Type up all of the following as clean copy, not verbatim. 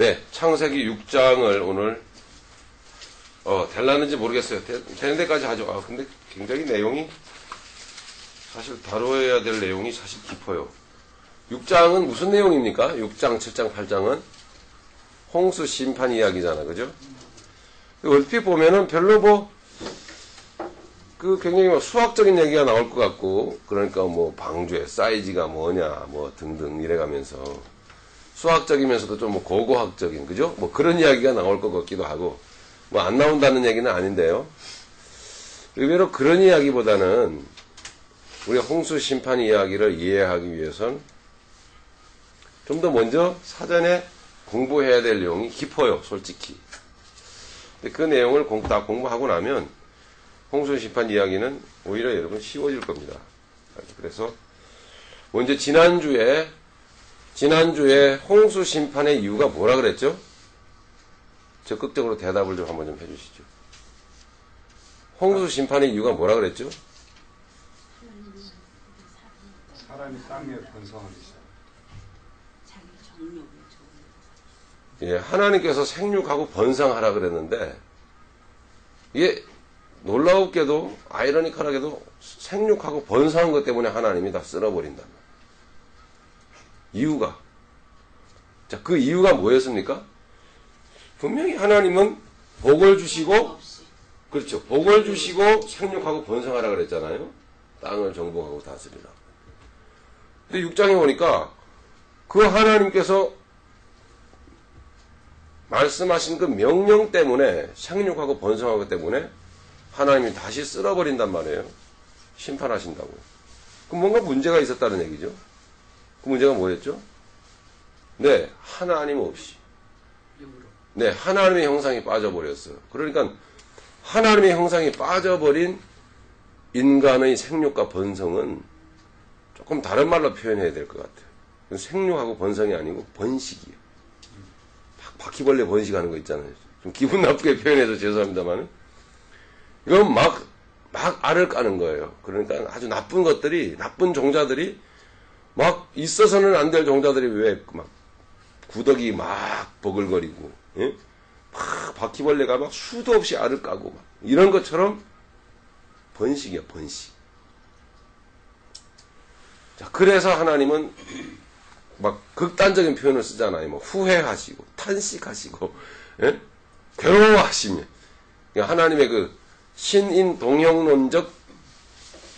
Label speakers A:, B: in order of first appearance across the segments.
A: 네, 창세기 6장을 오늘 될라는지 모르겠어요. 되는 데까지 하죠. 근데 굉장히 내용이 사실 다뤄야 될 내용이 사실 깊어요. 6장은 무슨 내용입니까? 6장, 7장, 8장은 홍수 심판 이야기잖아, 그죠? 얼핏 보면은 별로 굉장히 수학적인 얘기가 나올 것 같고, 그러니까 방주의 사이즈가 뭐냐, 등등 이래가면서 수학적이면서도 좀 고고학적인, 그죠? 그런 이야기가 나올 것 같기도 하고, 안 나온다는 얘기는 아닌데요. 의외로 그런 이야기보다는 우리가 홍수 심판 이야기를 이해하기 위해선 좀 더 먼저 사전에 공부해야 될 내용이 깊어요, 솔직히. 근데 그 내용을 다 공부하고 나면 홍수 심판 이야기는 오히려 여러분 쉬워질 겁니다. 그래서 먼저 지난주에 홍수 심판의 이유가 뭐라 그랬죠? 적극적으로 대답을 좀 한번 좀 해주시죠. 홍수 심판의 이유가 뭐라 그랬죠?
B: 사람이 땅에 번성하기 시작.
C: 자기 정욕을
A: 예, 하나님께서 생육하고 번성하라 그랬는데 이게 놀라웠게도 아이러니컬하게도 생육하고 번성한 것 때문에 하나님이 다 쓸어버린단 말이에요. 이유가. 자, 그 이유가 뭐였습니까? 분명히 하나님은 복을 주시고, 그렇죠. 복을 주시고 생육하고 번성하라 그랬잖아요. 땅을 정복하고 다스리라. 근데 6장에 오니까 그 하나님께서 말씀하신 그 명령 때문에 생육하고 번성하기 때문에 하나님이 다시 쓸어버린단 말이에요. 심판하신다고요. 그럼 뭔가 문제가 있었다는 얘기죠. 그 문제가 뭐였죠? 네, 하나님 없이. 네, 하나님의 형상이 빠져버렸어요. 그러니까 하나님의 형상이 빠져버린 인간의 생육과 번성은 조금 다른 말로 표현해야 될 것 같아요. 생육하고 번성이 아니고 번식이에요. 바퀴벌레 번식하는 거 있잖아요. 좀 기분 나쁘게 표현해서 죄송합니다만 이건 막 알을 까는 거예요. 그러니까 아주 나쁜 것들이, 나쁜 종자들이 막 있어서는 안 될 종자들이 왜 막 구더기 막 버글거리고, 예? 막 바퀴벌레가 막 수도 없이 알을 까고 막 이런 것처럼 번식이야, 번식. 자, 그래서 하나님은 막 극단적인 표현을 쓰잖아요. 후회하시고, 탄식하시고, 예? 괴로워하시면. 그러니까 하나님의 그 신인 동형론적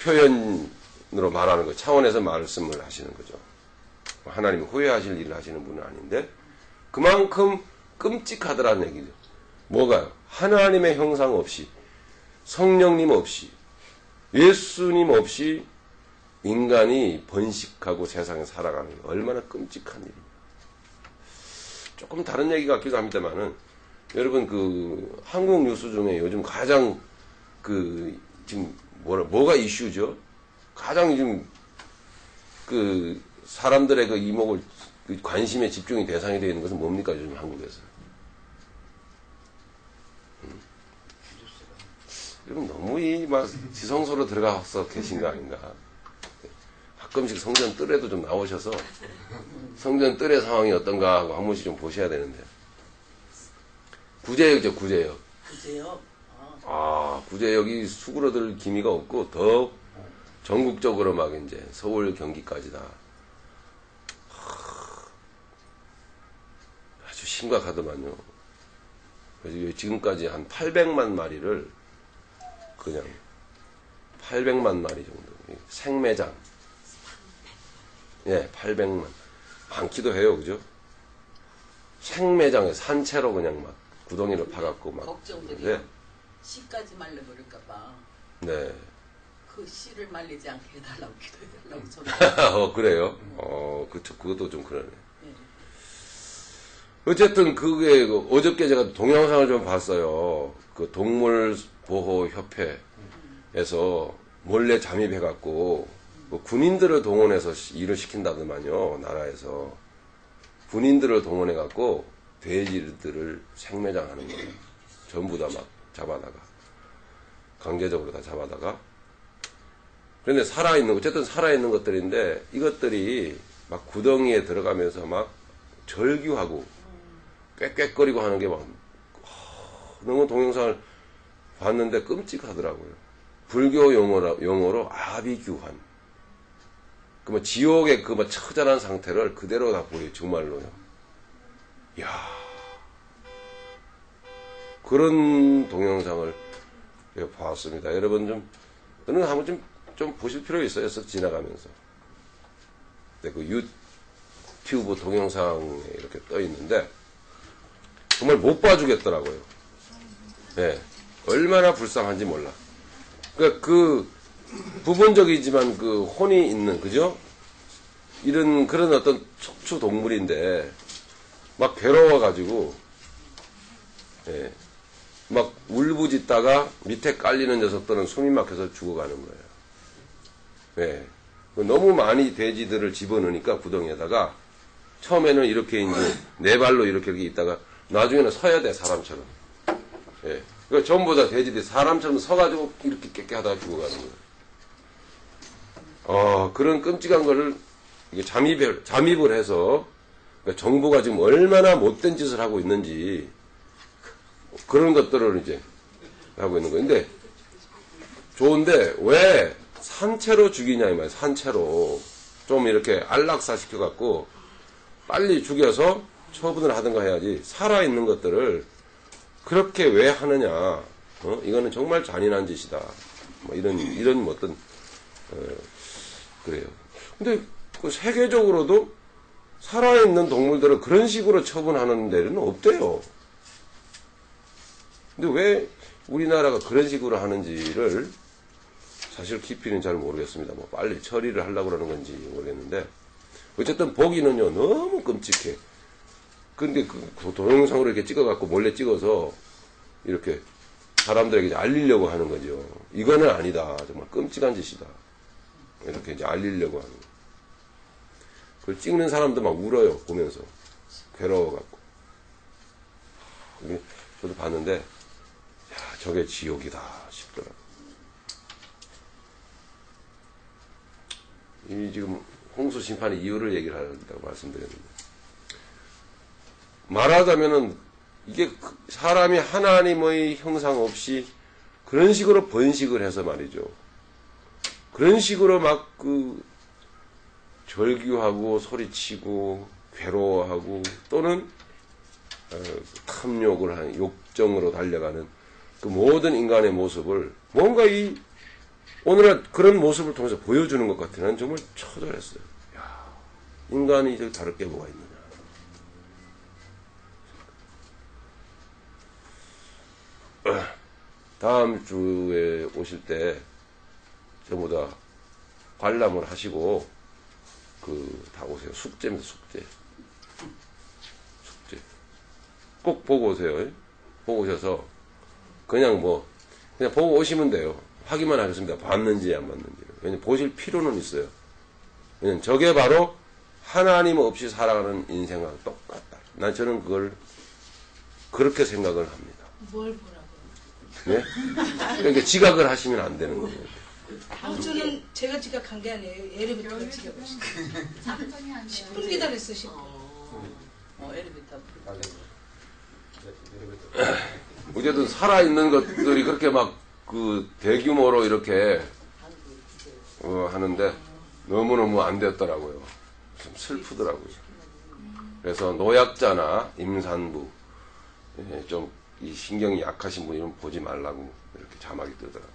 A: 표현으로 말하는 거, 차원에서 말씀을 하시는 거죠. 하나님이 후회하실 일을 하시는 분은 아닌데, 그만큼 끔찍하더라는 얘기죠. 뭐가요? 하나님의 형상 없이, 성령님 없이, 예수님 없이 인간이 번식하고 세상에 살아가는 게 얼마나 끔찍한 일입니까? 조금 다른 얘기 같기도 합니다만은, 여러분 한국 뉴스 중에 요즘 가장 지금 뭐가 이슈죠? 가장 지금 사람들의 이목을 관심의 집중이 대상이 되어 있는 것은 뭡니까, 요즘 한국에서? 여러분 너무 지성소로 들어가서 계신 거 아닌가? 가끔씩 성전 뜰에도 좀 나오셔서 성전 뜰의 상황이 어떤가 하고 한 번씩 좀 보셔야 되는데. 구제역이죠, 구제역.
C: 구제역?
A: 구제역이 수그러들 기미가 없고 더 전국적으로 막 이제 서울, 경기까지 다 아주 심각하더만요. 그래서 지금까지 한 800만 마리를 그냥 800만 마리 정도 생매장. 예, 800만. 많기도 해요, 그죠? 생매장에 산채로 그냥 막 구덩이를 파갖고 막.
C: 걱정들이요. 씨까지 말려버릴까봐.
A: 네.
C: 그 씨를 말리지 않게 해달라고 기도해달라고.
A: 그래요? 그쵸. 그것도 좀 그러네. 네. 어쨌든 그게 어저께 제가 동영상을 좀 봤어요. 그 동물보호협회에서 몰래 잠입해갖고 군인들을 동원해서 일을 시킨다더만요. 나라에서. 군인들을 동원해갖고 돼지들을 생매장하는 거예요. 전부 다 막 잡아다가. 강제적으로 다 잡아다가. 그런데 어쨌든 살아있는 것들인데 이것들이 막 구덩이에 들어가면서 막 절규하고 꽥꽥거리고 하는 게 막, 너무 동영상을 봤는데 끔찍하더라고요. 불교 용어로 아비규환. 그 뭐 지옥의 그 뭐 처절한 상태를 그대로 다 보여요. 정말로요. 이야. 그런 동영상을 봤습니다. 여러분 저는 한번 좀 보실 필요가 있어요. 쓱 지나가면서. 그 유튜브 동영상에 이렇게 떠 있는데, 정말 못 봐주겠더라고요. 예. 얼마나 불쌍한지 몰라. 그 부분적이지만 그 혼이 있는, 그죠? 그런 어떤 척추 동물인데, 막 괴로워가지고, 예. 막 울부짖다가 밑에 깔리는 녀석들은 숨이 막혀서 죽어가는 거예요. 예. 너무 많이 돼지들을 집어넣으니까 구덩이에다가, 처음에는 이렇게 이제 네 발로 이렇게 있다가, 나중에는 서야 돼, 사람처럼. 예. 그러니까 전부 다 돼지들이 사람처럼 서가지고 이렇게 깨끗하다가 죽어가는 거예요. 그런 끔찍한 거를 이게 잠입을 해서, 그러니까 정부가 지금 얼마나 못된 짓을 하고 있는지, 그런 것들을 이제 하고 있는 거예요. 근데, 좋은데, 왜 산채로 죽이냐, 이 말이에요. 산채로. 좀 이렇게 안락사 시켜갖고, 빨리 죽여서 처분을 하든가 해야지, 살아있는 것들을 그렇게 왜 하느냐. 이거는 정말 잔인한 짓이다. 뭐 이런 어떤, 그래요. 근데 그 세계적으로도 살아있는 동물들을 그런 식으로 처분하는 데는 없대요. 근데 왜 우리나라가 그런 식으로 하는지를 사실 깊이는 잘 모르겠습니다. 뭐 빨리 처리를 하려고 그러는 건지 모르겠는데, 어쨌든 보기는요, 너무 끔찍해. 근데 그 동영상으로 이렇게 찍어갖고 몰래 찍어서 이렇게 사람들에게 이제 알리려고 하는 거죠. 이거는 아니다. 정말 끔찍한 짓이다. 이렇게 이제 알리려고 하는 거예요. 그걸 찍는 사람도 막 울어요. 보면서. 괴로워갖고. 저도 봤는데, 야, 저게 지옥이다 싶더라고요. 이 지금 홍수 심판의 이유를 얘기를 한다고 말씀드렸는데, 말하자면은 이게 사람이 하나님의 형상 없이 그런 식으로 번식을 해서 말이죠. 그런 식으로 막 절규하고 소리치고 괴로워하고 또는 탐욕을 하는 욕정으로 달려가는 그 모든 인간의 모습을 뭔가 오늘날 그런 모습을 통해서 보여주는 것 같아요. 난 정말 처절했어요. 야, 인간이 저기 다를 게 뭐가 있느냐. 다음 주에 오실 때 전부 다 관람을 하시고 다 오세요. 숙제입니다. 숙제. 꼭 보고 오세요. 보고 오셔서 그냥 보고 오시면 돼요. 확인만 하겠습니다. 봤는지 안 봤는지. 왜냐면 보실 필요는 있어요. 왜냐면 저게 바로 하나님 없이 살아가는 인생하고 똑같다. 저는 그걸 그렇게 생각을 합니다.
D: 뭘 보라고요?
A: 네? 그러니까 지각을 하시면 안 되는 거예요.
D: 저는 제가 지각한 게 아니에요. 에르비터가 지각했어요. 10분 기다렸어요. 10분.
C: 엘리베이터.
A: 어쨌든 살아있는 것들이 그렇게 막 대규모로 이렇게 하는데 너무너무 안 됐더라고요. 좀 슬프더라고요. 그래서 노약자나 임산부, 좀 이 신경이 약하신 분 이런 보지 말라고 이렇게 자막이 뜨더라고요.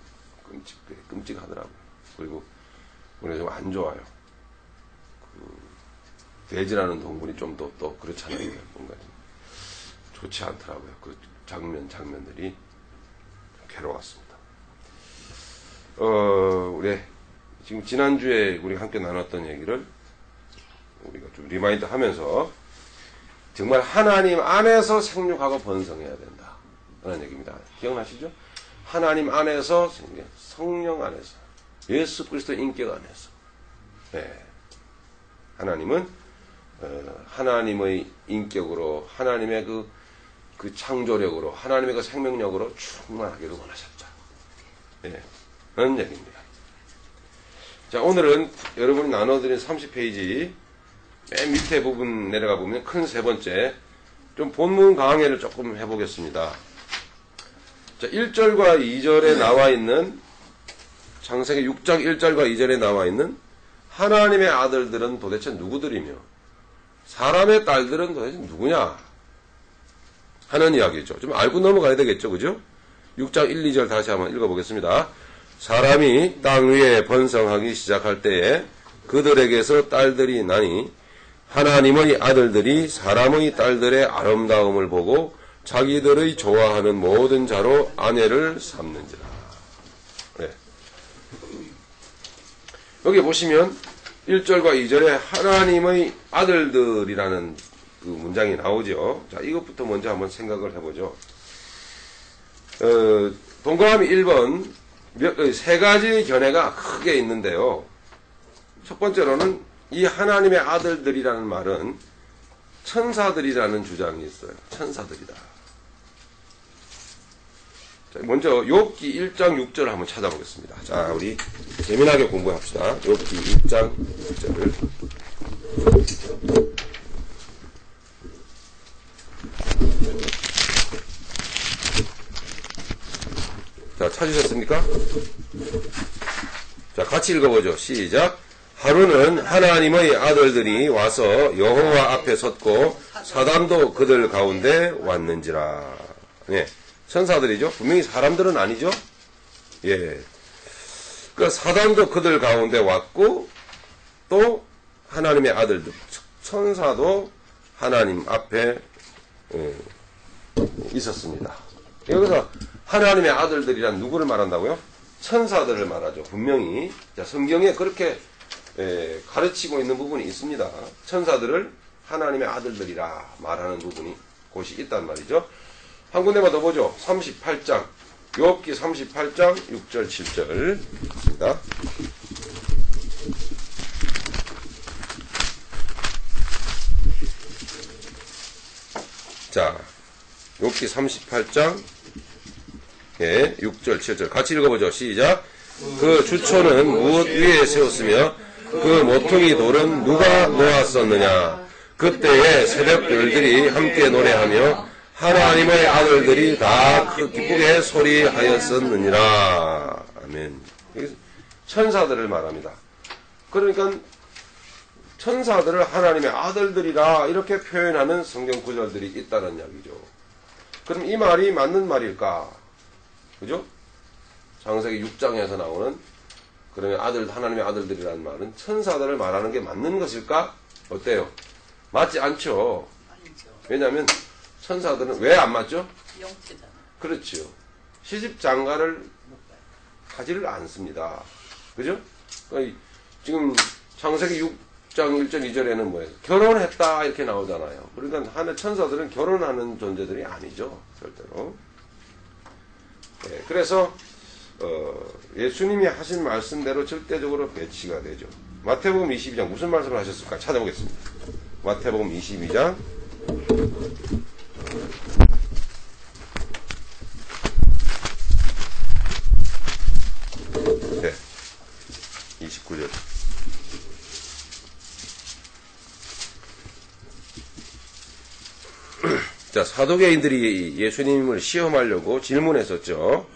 A: 끔찍하더라고요. 그리고 우리가 좀 안 좋아요. 돼지라는 동물이 좀 또 그렇잖아요. 뭔가 좀 좋지 않더라고요. 그 장면들이 괴로웠습니다. 우리 지금 지난주에 우리 함께 나눴던 얘기를 우리가 좀 리마인드 하면서 정말 하나님 안에서 생육하고 번성해야 된다. 그런 얘기입니다. 기억나시죠? 하나님 안에서, 성령 안에서, 예수 그리스도 인격 안에서. 네. 하나님은 하나님의 인격으로, 하나님의 그 창조력으로, 하나님의 그 생명력으로 충만하기를 원하셨다. 네. 그런 얘기입니다. 자, 오늘은 여러분이 나눠드린 30페이지 맨 밑에 부분 내려가 보면 큰 세 번째 좀 본문 강해를 조금 해보겠습니다. 자, 1절과 2절에 나와 있는, 창세기 6장 1절과 2절에 나와 있는 하나님의 아들들은 도대체 누구들이며 사람의 딸들은 도대체 누구냐 하는 이야기죠. 좀 알고 넘어가야 되겠죠. 그죠? 6장 1, 2절 다시 한번 읽어보겠습니다. 사람이 땅 위에 번성하기 시작할 때에 그들에게서 딸들이 나니 하나님의 아들들이 사람의 딸들의 아름다움을 보고 자기들의 좋아하는 모든 자로 아내를 삼는지라. 네. 여기 보시면 1절과 2절에 하나님의 아들들이라는 그 문장이 나오죠. 자, 이것부터 먼저 한번 생각을 해보죠. 동그라미 1번 세 가지 견해가 크게 있는데요. 첫 번째로는 이 하나님의 아들들이라는 말은 천사들이라는 주장이 있어요. 천사들이다. 자, 먼저 욥기 1장 6절을 한번 찾아보겠습니다. 자, 우리 재미나게 공부합시다. 욥기 1장 6절을. 자, 찾으셨습니까? 자, 같이 읽어보죠. 시작. 하루는 하나님의 아들들이 와서 여호와 앞에 섰고 사단도 그들 가운데 왔는지라. 네. 천사들이죠. 분명히 사람들은 아니죠. 예. 그 사단도 그들 가운데 왔고 또 하나님의 아들들, 천사도 하나님 앞에 있었습니다. 여기서 하나님의 아들들이란 누구를 말한다고요? 천사들을 말하죠. 분명히. 자, 성경에 그렇게 가르치고 있는 부분이 있습니다. 천사들을 하나님의 아들들이라 말하는 부분이 곳이 있단 말이죠. 한 군데만 더 보죠. 38장. 욥기 38장 6절 7절 입니다. 자, 욥기 38장 6절 7절 같이 읽어보죠. 시작. 그 주초는 무엇 위에 세웠으며 그 모퉁이 돌은 누가 놓았었느냐. 그때에 새벽 별들이 함께 노래하며 하나님의 아들들이 다 기쁘게 소리하였었느니라. 아멘. 천사들을 말합니다. 그러니까 천사들을 하나님의 아들들이라 이렇게 표현하는 성경 구절들이 있다는 이야기죠. 그럼 이 말이 맞는 말일까? 그죠? 창세기 6장에서 나오는 그러면 하나님의 아들들이라는 말은 천사들을 말하는 게 맞는 것일까? 어때요? 맞지 않죠. 왜냐하면 천사들은 왜 안 맞죠?
C: 영체잖아.
A: 그렇죠. 시집장가를 하지를 않습니다. 그죠? 지금 창세기 6장 1절 2절에는 뭐예요? 결혼했다 이렇게 나오잖아요. 그러니까 하늘 천사들은 결혼하는 존재들이 아니죠. 절대로. 네, 그래서 예수님이 하신 말씀대로 절대적으로 배치가 되죠. 마태복음 22장 무슨 말씀을 하셨을까 찾아보겠습니다. 마태복음 22장 네, 29절. 자, 사도계인들이 예수님을 시험하려고 질문했었죠.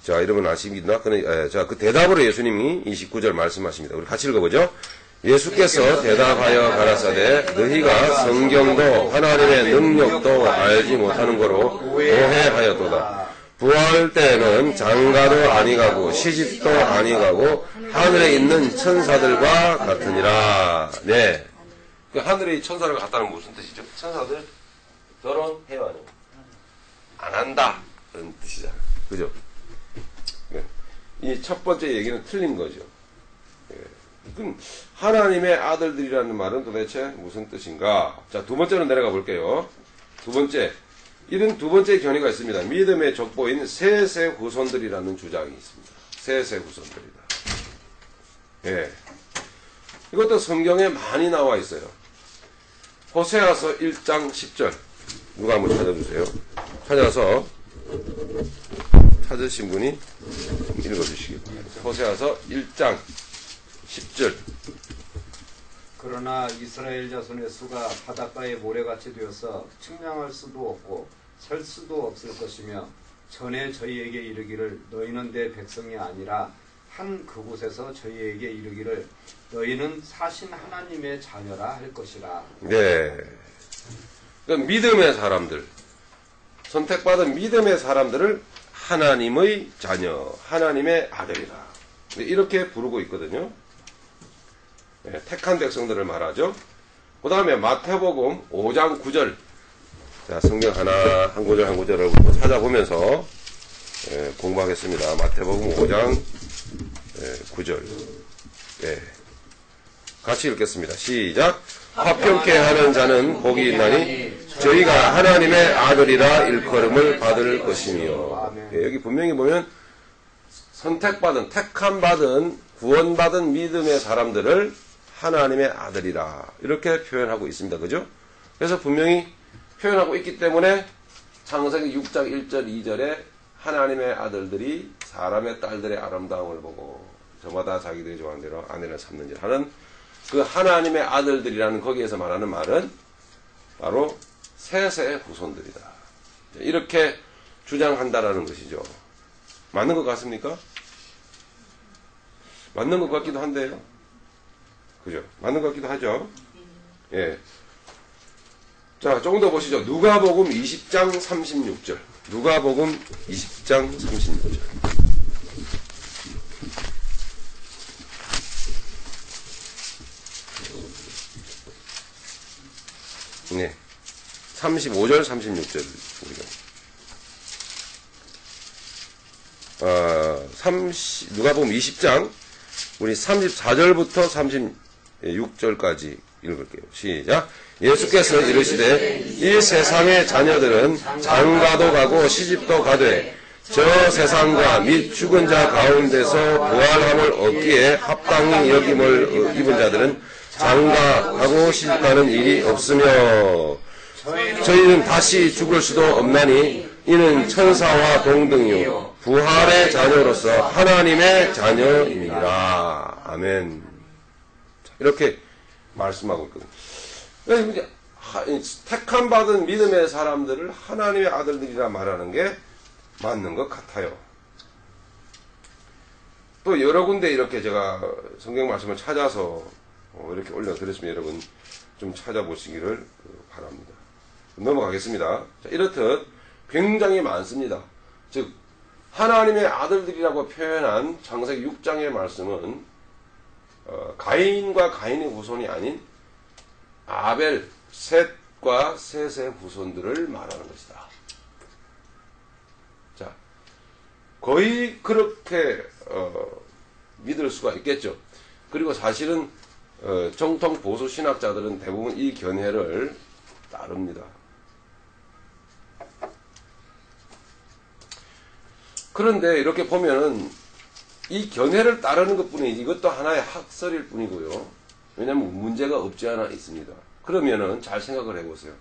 A: 자, 여러분 아십니까? 자, 그 대답으로 예수님이 29절 말씀하십니다. 우리 같이 읽어보죠. 예수께서 대답하여 가라사대 너희가 성경도 하나님의 능력도 알지 못하는 거로 오해하였도다. 부활 때는 장가도 아니가고 시집도 아니가고 하늘에 있는 천사들과 같으니라. 네. 그 하늘에 천사를 같다는 무슨 뜻이죠? 천사들 결혼해요, 아니요? 안 한다. 그런 뜻이잖아요. 그죠? 이 첫 번째 얘기는 틀린 거죠. 그럼 하나님의 아들들이라는 말은 도대체 무슨 뜻인가? 자, 두 번째로 내려가 볼게요. 두 번째. 이런 두 번째 견해가 있습니다. 믿음의 족보인 셋의 후손들이라는 주장이 있습니다. 셋의 후손들이다. 예. 이것도 성경에 많이 나와 있어요. 호세아서 1장 10절. 누가 한번 찾아주세요. 찾아서 찾으신 분이 읽어주시기 바랍니다. 호세아서 1장 10절.
B: 그러나 이스라엘 자손의 수가 바닷가의 모래같이 되어서 측량할 수도 없고 셀 수도 없을 것이며 전에 저희에게 이르기를 너희는 내 백성이 아니라 한 그곳에서 저희에게 이르기를 너희는 사신 하나님의 자녀라 할 것이라.
A: 네. 그러니까 믿음의 사람들, 선택받은 믿음의 사람들을 하나님의 자녀, 하나님의 아들이라. 이렇게 부르고 있거든요. 네, 택한 백성들을 말하죠. 그 다음에 마태복음 5장 9절. 자, 성경 한 구절 한 구절을 찾아보면서 공부하겠습니다. 마태복음 5장 9절. 네. 같이 읽겠습니다. 시작. 화평케 하는 자는 복이 있나니 저희가 하나님의 아들이라 일컬음을 받을 것이며. 네, 여기 분명히 보면 선택받은, 택함받은, 구원받은 믿음의 사람들을 하나님의 아들이라 이렇게 표현하고 있습니다. 그죠? 그래서 분명히 표현하고 있기 때문에 창세기 6장 1절 2절에 하나님의 아들들이 사람의 딸들의 아름다움을 보고 저마다 자기들이 좋아하는 대로 아내를 삼는지 하는 그 하나님의 아들들이라는 거기에서 말하는 말은 바로 셋의 후손들이다. 이렇게 주장한다라는 것이죠. 맞는 것 같습니까? 맞는 것 같기도 한데요. 그죠? 맞는 것 같기도 하죠. 예. 자, 조금 더 보시죠. 누가복음 20장 36절. 누가복음 20장 36절. 네. 35절, 36절. 누가복음 20장, 우리 34절부터 36절까지 읽을게요. 시작. 예수께서 이르시되 이 세상의 자녀들은 장가도 가고 시집도 가되 저 세상과 및 죽은 자 가운데서 부활함을 얻기에 합당히 여김을 입은 자들은 장가가고 시집가는 일이 없으며 저희는 다시 죽을 수도 없나니 이는 천사와 동등이요 부활의 자녀로서 하나님의 자녀이니라. 아멘. 이렇게 말씀하고 있거든요. 그래서 택함 받은 믿음의 사람들을 하나님의 아들들이라 말하는 게 맞는 것 같아요. 또 여러 군데 이렇게 제가 성경 말씀을 찾아서 이렇게 올려드렸으면 여러분 좀 찾아보시기를 바랍니다. 넘어가겠습니다. 자, 이렇듯 굉장히 많습니다. 즉 하나님의 아들들이라고 표현한 창세기 6장의 말씀은 가인과 가인의 후손이 아닌 아벨, 셋과 셋의 후손들을 말하는 것이다. 자, 거의 그렇게 믿을 수가 있겠죠. 그리고 사실은 정통 보수 신학자들은 대부분 이 견해를 따릅니다. 그런데 이렇게 보면은 이 견해를 따르는 것뿐이지 이것도 하나의 학설일 뿐이고요. 왜냐하면 문제가 없지 않아 있습니다. 그러면은 잘 생각을 해보세요.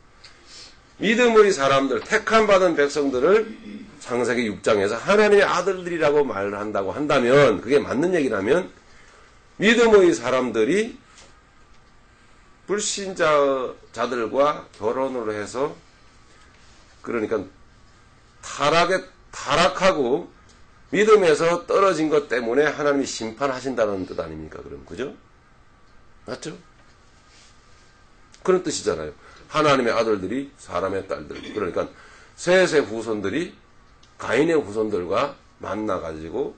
A: 믿음의 사람들, 택함받은 백성들을 창세기 6장에서 하나님의 아들들이라고 말한다고 한다면 그게 맞는 얘기라면 믿음의 사람들이 불신자들과 결혼을 해서 그러니까 타락하고 믿음에서 떨어진 것 때문에 하나님이 심판하신다는 뜻 아닙니까? 그럼 그죠? 맞죠? 그런 뜻이잖아요. 하나님의 아들들이 사람의 딸들, 그러니까 셋의 후손들이 가인의 후손들과 만나가지고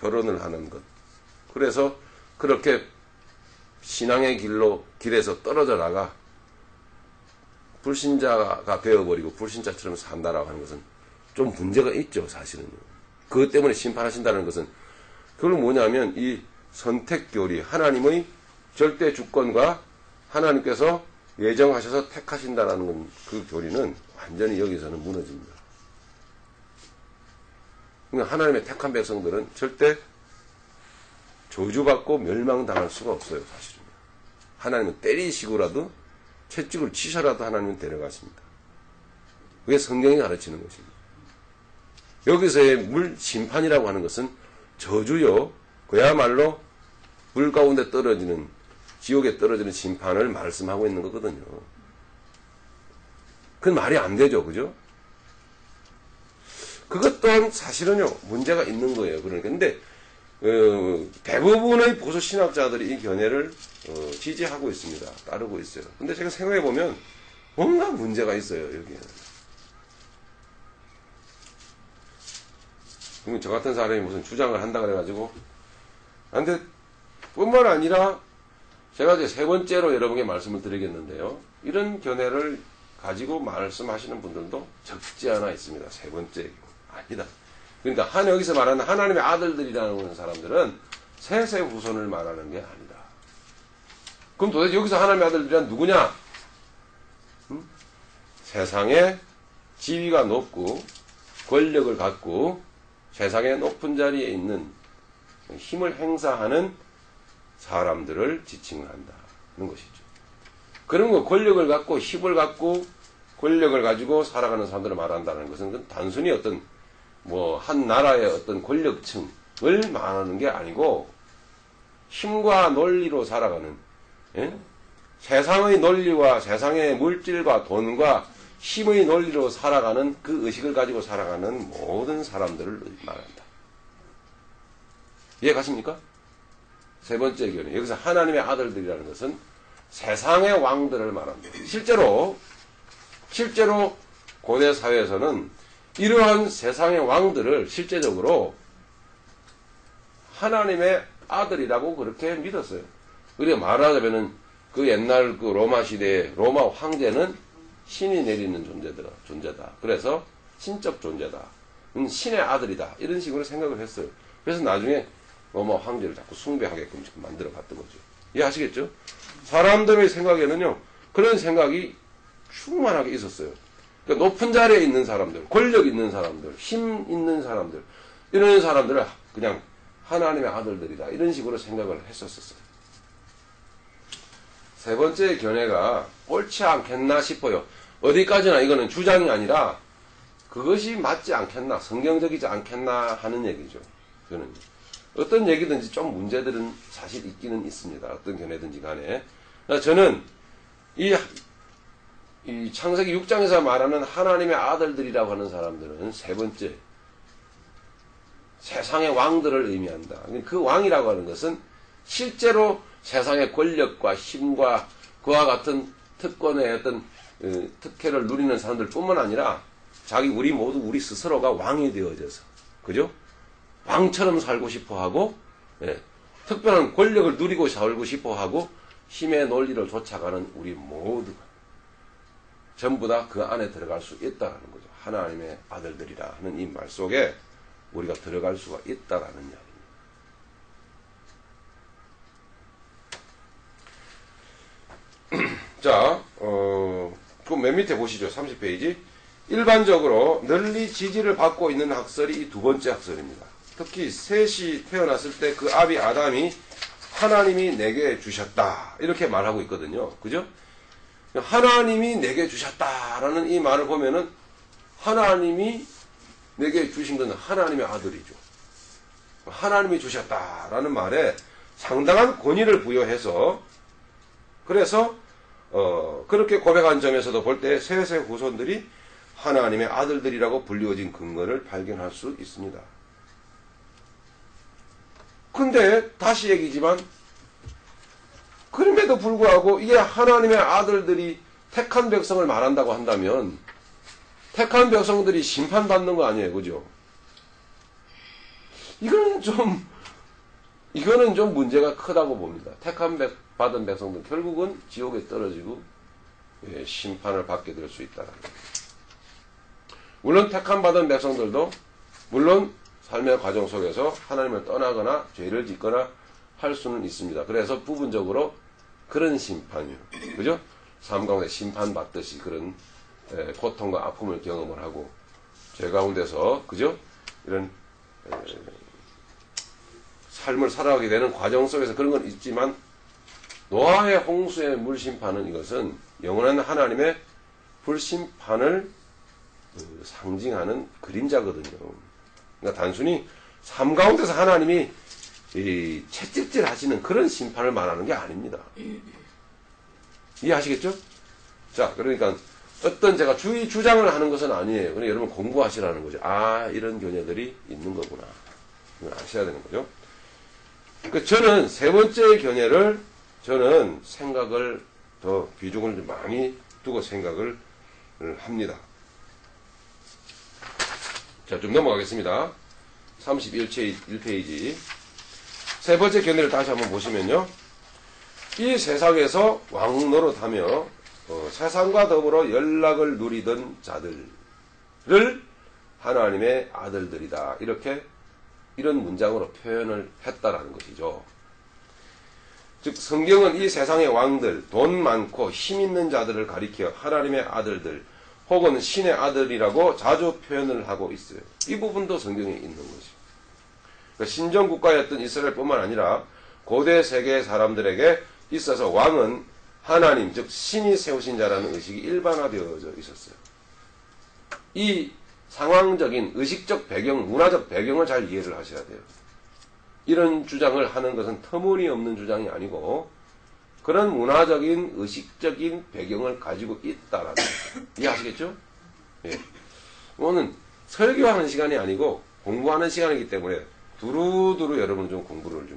A: 결혼을 하는 것. 그래서 그렇게 신앙의 길에서 떨어져 나가 불신자가 되어버리고 불신자처럼 산다라고 하는 것은 좀 문제가 있죠, 사실은요. 그것 때문에 심판하신다는 것은 그건 뭐냐면 이 선택교리, 하나님의 절대 주권과 하나님께서 예정하셔서 택하신다라는 그 교리는 완전히 여기서는 무너집니다. 그러니까 하나님의 택한 백성들은 절대 저주받고 멸망당할 수가 없어요, 사실은. 하나님은 때리시고라도 채찍을 치셔라도 하나님은 데려가십니다. 그게 성경이 가르치는 것입니다. 여기서의 물 심판이라고 하는 것은 저주요, 그야말로 물 가운데 떨어지는 지옥에 떨어지는 심판을 말씀하고 있는 거거든요. 그건 말이 안 되죠. 그죠? 그것 또한 사실은요, 문제가 있는 거예요. 그러니까. 근데, 대부분의 보수 신학자들이 이 견해를 지지하고 있습니다. 따르고 있어요. 근데 제가 생각해보면 뭔가 문제가 있어요. 여기에는. 그러면 저 같은 사람이 무슨 주장을 한다 그래가지고. 근데 뿐만 아니라 제가 이제 세 번째로 여러분께 말씀을 드리겠는데요. 이런 견해를 가지고 말씀하시는 분들도 적지 않아 있습니다. 세 번째. 아니다. 그러니까 여기서 말하는 하나님의 아들들이라는 사람들은 세세 후손을 말하는 게 아니다. 그럼 도대체 여기서 하나님의 아들들이란 누구냐? 세상에 지위가 높고 권력을 갖고 세상의 높은 자리에 있는 힘을 행사하는 사람들을 지칭을 한다는 것이죠. 그런 거 권력을 갖고 힘을 갖고 권력을 가지고 살아가는 사람들을 말한다는 것은 단순히 어떤 한 나라의 어떤 권력층을 말하는 게 아니고 힘과 논리로 살아가는 세상의 논리와 세상의 물질과 돈과 힘의 논리로 살아가는 그 의식을 가지고 살아가는 모든 사람들을 말한다. 이해 가십니까? 세 번째 견해. 여기서 하나님의 아들들이라는 것은 세상의 왕들을 말합니다. 실제로 고대 사회에서는 이러한 세상의 왕들을 실제적으로 하나님의 아들이라고 그렇게 믿었어요. 우리가 말하자면은 그 옛날 그 로마 시대의 로마 황제는 신이 내리는 존재다. 그래서 신적 존재다. 신의 아들이다. 이런 식으로 생각을 했어요. 그래서 나중에 로마 황제를 자꾸 숭배하게끔 만들어 봤던 거죠. 이해하시겠죠? 사람들의 생각에는요, 그런 생각이 충만하게 있었어요. 그러니까 높은 자리에 있는 사람들, 권력 있는 사람들, 힘 있는 사람들, 이런 사람들을 그냥 하나님의 아들들이다. 이런 식으로 생각을 했었어요. 세 번째 견해가 옳지 않겠나 싶어요. 어디까지나 이거는 주장이 아니라 그것이 맞지 않겠나, 성경적이지 않겠나 하는 얘기죠. 저는 어떤 얘기든지 좀 문제들은 사실 있기는 있습니다. 어떤 견해든지 간에. 저는 이 창세기 6장에서 말하는 하나님의 아들들이라고 하는 사람들은 세 번째, 세상의 왕들을 의미한다. 그 왕이라고 하는 것은 실제로 세상의 권력과 힘과 그와 같은 특권의 어떤 특혜를 누리는 사람들 뿐만 아니라 우리 스스로가 왕이 되어져서, 그죠? 왕처럼 살고 싶어 하고, 특별한 권력을 누리고 살고 싶어 하고, 힘의 논리를 쫓아가는 우리 모두가 전부 다 그 안에 들어갈 수 있다는 거죠. 하나님의 아들들이라 하는 이 말 속에 우리가 들어갈 수가 있다라는 이야기입니다. 자, 그 맨 밑에 보시죠. 30페이지. 일반적으로 널리 지지를 받고 있는 학설이 이 두 번째 학설입니다. 특히 셋이 태어났을 때 그 아비 아담이 하나님이 내게 주셨다. 이렇게 말하고 있거든요. 그죠? 하나님이 내게 주셨다라는 이 말을 보면은 하나님이 내게 주신 것은 하나님의 아들이죠. 하나님이 주셨다라는 말에 상당한 권위를 부여해서 그래서 그렇게 고백한 점에서도 볼 때 셋의 후손들이 하나님의 아들들이라고 불리워진 근거를 발견할 수 있습니다. 근데 다시 얘기지만 그럼에도 불구하고 이게 하나님의 아들들이 택한 백성을 말한다고 한다면 택한 백성들이 심판받는 거 아니에요. 그죠? 이거는 좀 문제가 크다고 봅니다. 받은 백성들 결국은 지옥에 떨어지고 심판을 받게 될 수 있다는 겁니다. 물론 택함받은 백성들도 물론 삶의 과정 속에서 하나님을 떠나거나 죄를 짓거나 할 수는 있습니다. 그래서 부분적으로 그런 심판이요. 그죠? 삶 가운데 심판받듯이 그런 고통과 아픔을 경험을 하고 죄 가운데서 그죠? 이런 삶을 살아가게 되는 과정 속에서 그런 건 있지만 노아의 홍수의 물심판은 이것은 영원한 하나님의 불심판을 상징하는 그림자거든요. 그러니까 단순히 삶 가운데서 하나님이 이 채찍질 하시는 그런 심판을 말하는 게 아닙니다. 이해하시겠죠? 자, 그러니까 어떤 제가 주장을 하는 것은 아니에요. 그냥 여러분 공부하시라는 거죠. 아, 이런 견해들이 있는 거구나. 이걸 아셔야 되는 거죠. 저는 세 번째 견해를 저는 생각을 더 비중을 좀 많이 두고 생각을 합니다. 자, 좀 넘어가겠습니다. 31페이지. 세 번째 견해를 다시 한번 보시면요. 이 세상에서 왕 노릇하며 세상과 더불어 연락을 누리던 자들을 하나님의 아들들이다. 이런 문장으로 표현을 했다라는 것이죠. 즉 성경은 이 세상의 왕들, 돈 많고 힘 있는 자들을 가리켜 하나님의 아들들 혹은 신의 아들이라고 자주 표현을 하고 있어요. 이 부분도 성경에 있는 것이죠. 그러니까 신정국가였던 이스라엘뿐만 아니라 고대 세계 사람들에게 있어서 왕은 하나님, 즉 신이 세우신 자라는 의식이 일반화되어져 있었어요. 이 상황적인 의식적 배경, 문화적 배경을 잘 이해를 하셔야 돼요. 이런 주장을 하는 것은 터무니없는 주장이 아니고 그런 문화적인 의식적인 배경을 가지고 있다라는 거죠. 이해하시겠죠? 예. 오늘 설교하는 시간이 아니고 공부하는 시간이기 때문에 두루두루 여러분 좀 공부를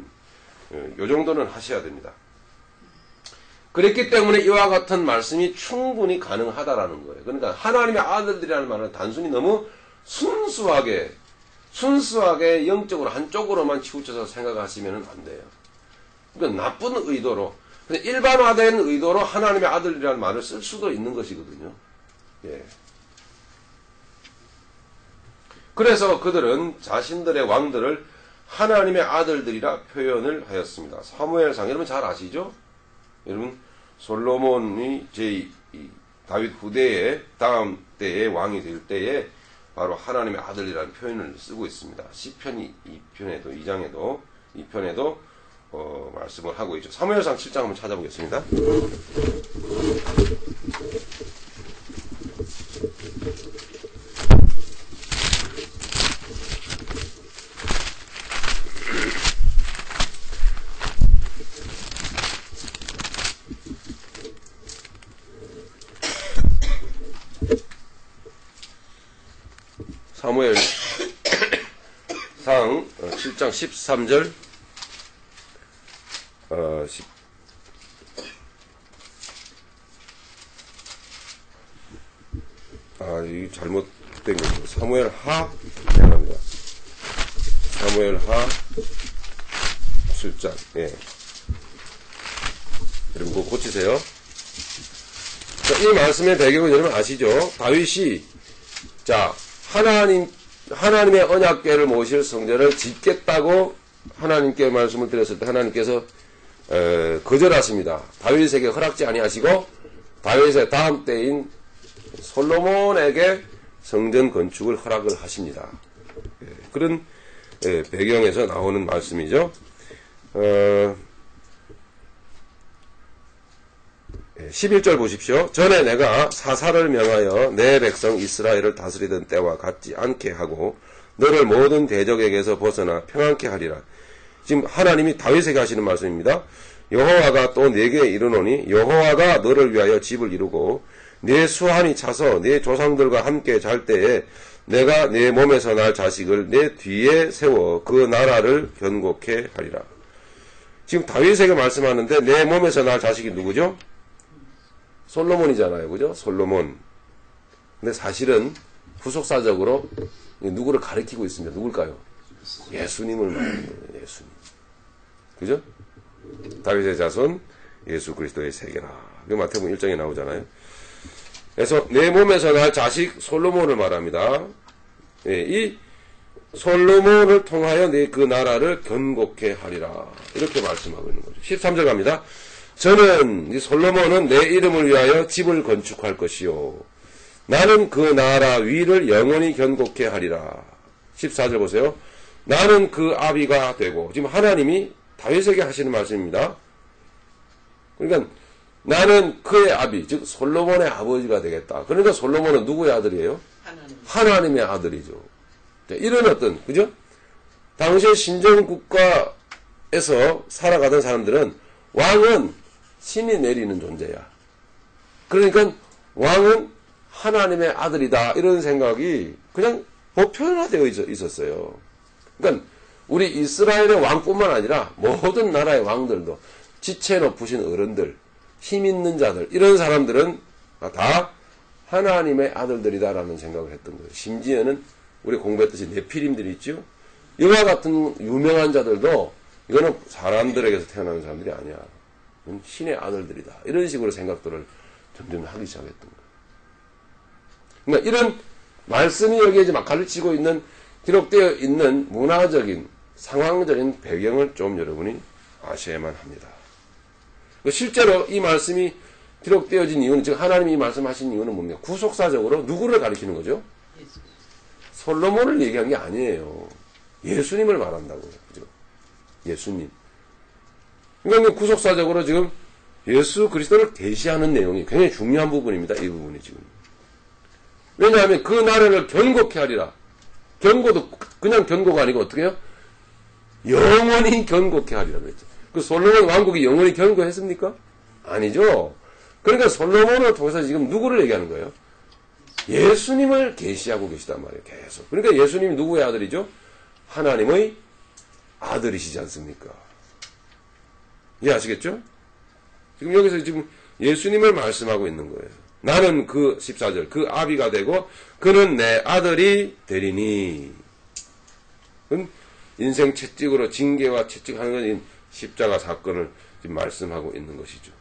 A: 요 정도는 하셔야 됩니다. 그랬기 때문에 이와 같은 말씀이 충분히 가능하다라는 거예요. 그러니까 하나님의 아들들이라는 말은 단순히 너무 순수하게 영적으로 한쪽으로만 치우쳐서 생각하시면 안 돼요. 그러니까 나쁜 의도로, 일반화된 의도로 하나님의 아들이라는 말을 쓸 수도 있는 것이거든요. 예. 그래서 그들은 자신들의 왕들을 하나님의 아들들이라 표현을 하였습니다. 사무엘상 여러분 잘 아시죠? 여러분 솔로몬이 다윗 후대에 다음 때에 왕이 될 때에 바로 하나님의 아들이라는 표현을 쓰고 있습니다. 시편 2편에도 2편에도 말씀을 하고 있죠. 사무엘상 7장 한번 찾아보겠습니다. 사무엘상 7장 13절 이게 잘못된 거죠. 사무엘 하 미안합니다. 사무엘 하 7장 예. 여러분 그거 고치세요. 자, 이 말씀의 배경은 여러분 아시죠? 다윗이 하나님의 언약궤를 모실 성전을 짓겠다고 하나님께 말씀을 드렸을 때 하나님께서 거절하십니다. 다윗에게 허락지 아니하시고 다윗의 다음 때인 솔로몬에게 성전 건축을 허락을 하십니다. 그런 배경에서 나오는 말씀이죠. 11절 보십시오. 전에 내가 사사를 명하여 내 백성 이스라엘을 다스리던 때와 같지 않게 하고 너를 모든 대적에게서 벗어나 평안케 하리라. 지금 하나님이 다윗에게 하시는 말씀입니다. 여호와가 또 내게 이르노니 여호와가 너를 위하여 집을 이루고 내 수한이 차서 내 조상들과 함께 잘 때에 내가 내 몸에서 날 자식을 내 뒤에 세워 그 나라를 견고케 하리라. 지금 다윗에게 말씀하는데 내 몸에서 날 자식이 누구죠? 솔로몬이잖아요. 그죠? 솔로몬. 근데 사실은 후속사적으로 누구를 가리키고 있습니다. 누굴까요? 예수님을 말하는 거예요. 예수님. 그죠? 다윗의 자손 예수 그리스도의 세계라. 그 마태복음 1장에 나오잖아요. 그래서 내 몸에서 날 자식 솔로몬을 말합니다. 예, 이 솔로몬을 통하여 내 그 나라를 견고케 하리라. 이렇게 말씀하고 있는 거죠. 13절 갑니다. 저는 이 솔로몬은 내 이름을 위하여 집을 건축할 것이요 나는 그 나라 위를 영원히 견고케 하리라. 14절 보세요. 나는 그 아비가 되고 지금 하나님이 다윗에게 하시는 말씀입니다. 그러니까 나는 그의 아비 즉 솔로몬의 아버지가 되겠다. 그러니까 솔로몬은 누구의 아들이에요? 하나님의 아들이죠. 이런 어떤 그죠? 당시의 신정국가 살아가던 사람들은 왕은 신이 내리는 존재야. 그러니까 왕은 하나님의 아들이다. 이런 생각이 그냥 보편화되어 있었어요. 그러니까 우리 이스라엘의 왕뿐만 아니라 모든 나라의 왕들도 지체 높으신 어른들, 힘 있는 자들, 이런 사람들은 다 하나님의 아들들이다라는 생각을 했던 거예요. 심지어는 우리 공부했듯이 네피림들이 있죠. 이와 같은 유명한 자들도 이거는 사람들에게서 태어나는 사람들이 아니야. 신의 아들들이다. 이런 식으로 생각들을 점점 하기 시작했던 거예요. 그러니까 이런 말씀이 여기에 이제 막 가르치고 있는, 기록되어 있는 문화적인, 상황적인 배경을 좀 여러분이 아셔야만 합니다. 실제로 이 말씀이 기록되어진 이유는, 즉 하나님이 이 말씀하신 이유는 뭡니까? 구속사적으로 누구를 가리키는 거죠? 솔로몬을 얘기한 게 아니에요. 예수님을 말한다고요. 그죠? 예수님. 그러니까 구속사적으로 지금 예수 그리스도를 계시하는 내용이 굉장히 중요한 부분입니다. 이 부분이 지금. 왜냐하면 그 나라를 견고케 하리라. 견고도 그냥 견고가 아니고 어떻게 해요? 영원히 견고케 하리라 그랬죠. 그 솔로몬 왕국이 영원히 견고했습니까? 아니죠. 그러니까 솔로몬을 통해서 지금 누구를 얘기하는 거예요? 예수님을 계시하고 계시단 말이에요. 계속. 그러니까 예수님이 누구의 아들이죠? 하나님의 아들이시지 않습니까? 이해하시겠죠? 지금 여기서 지금 예수님을 말씀하고 있는 거예요. 나는 그 14절 그 아비가 되고 그는 내 아들이 되리니. 인생 채찍으로 징계와 채찍하는 건 십자가 사건을 지금 말씀하고 있는 것이죠.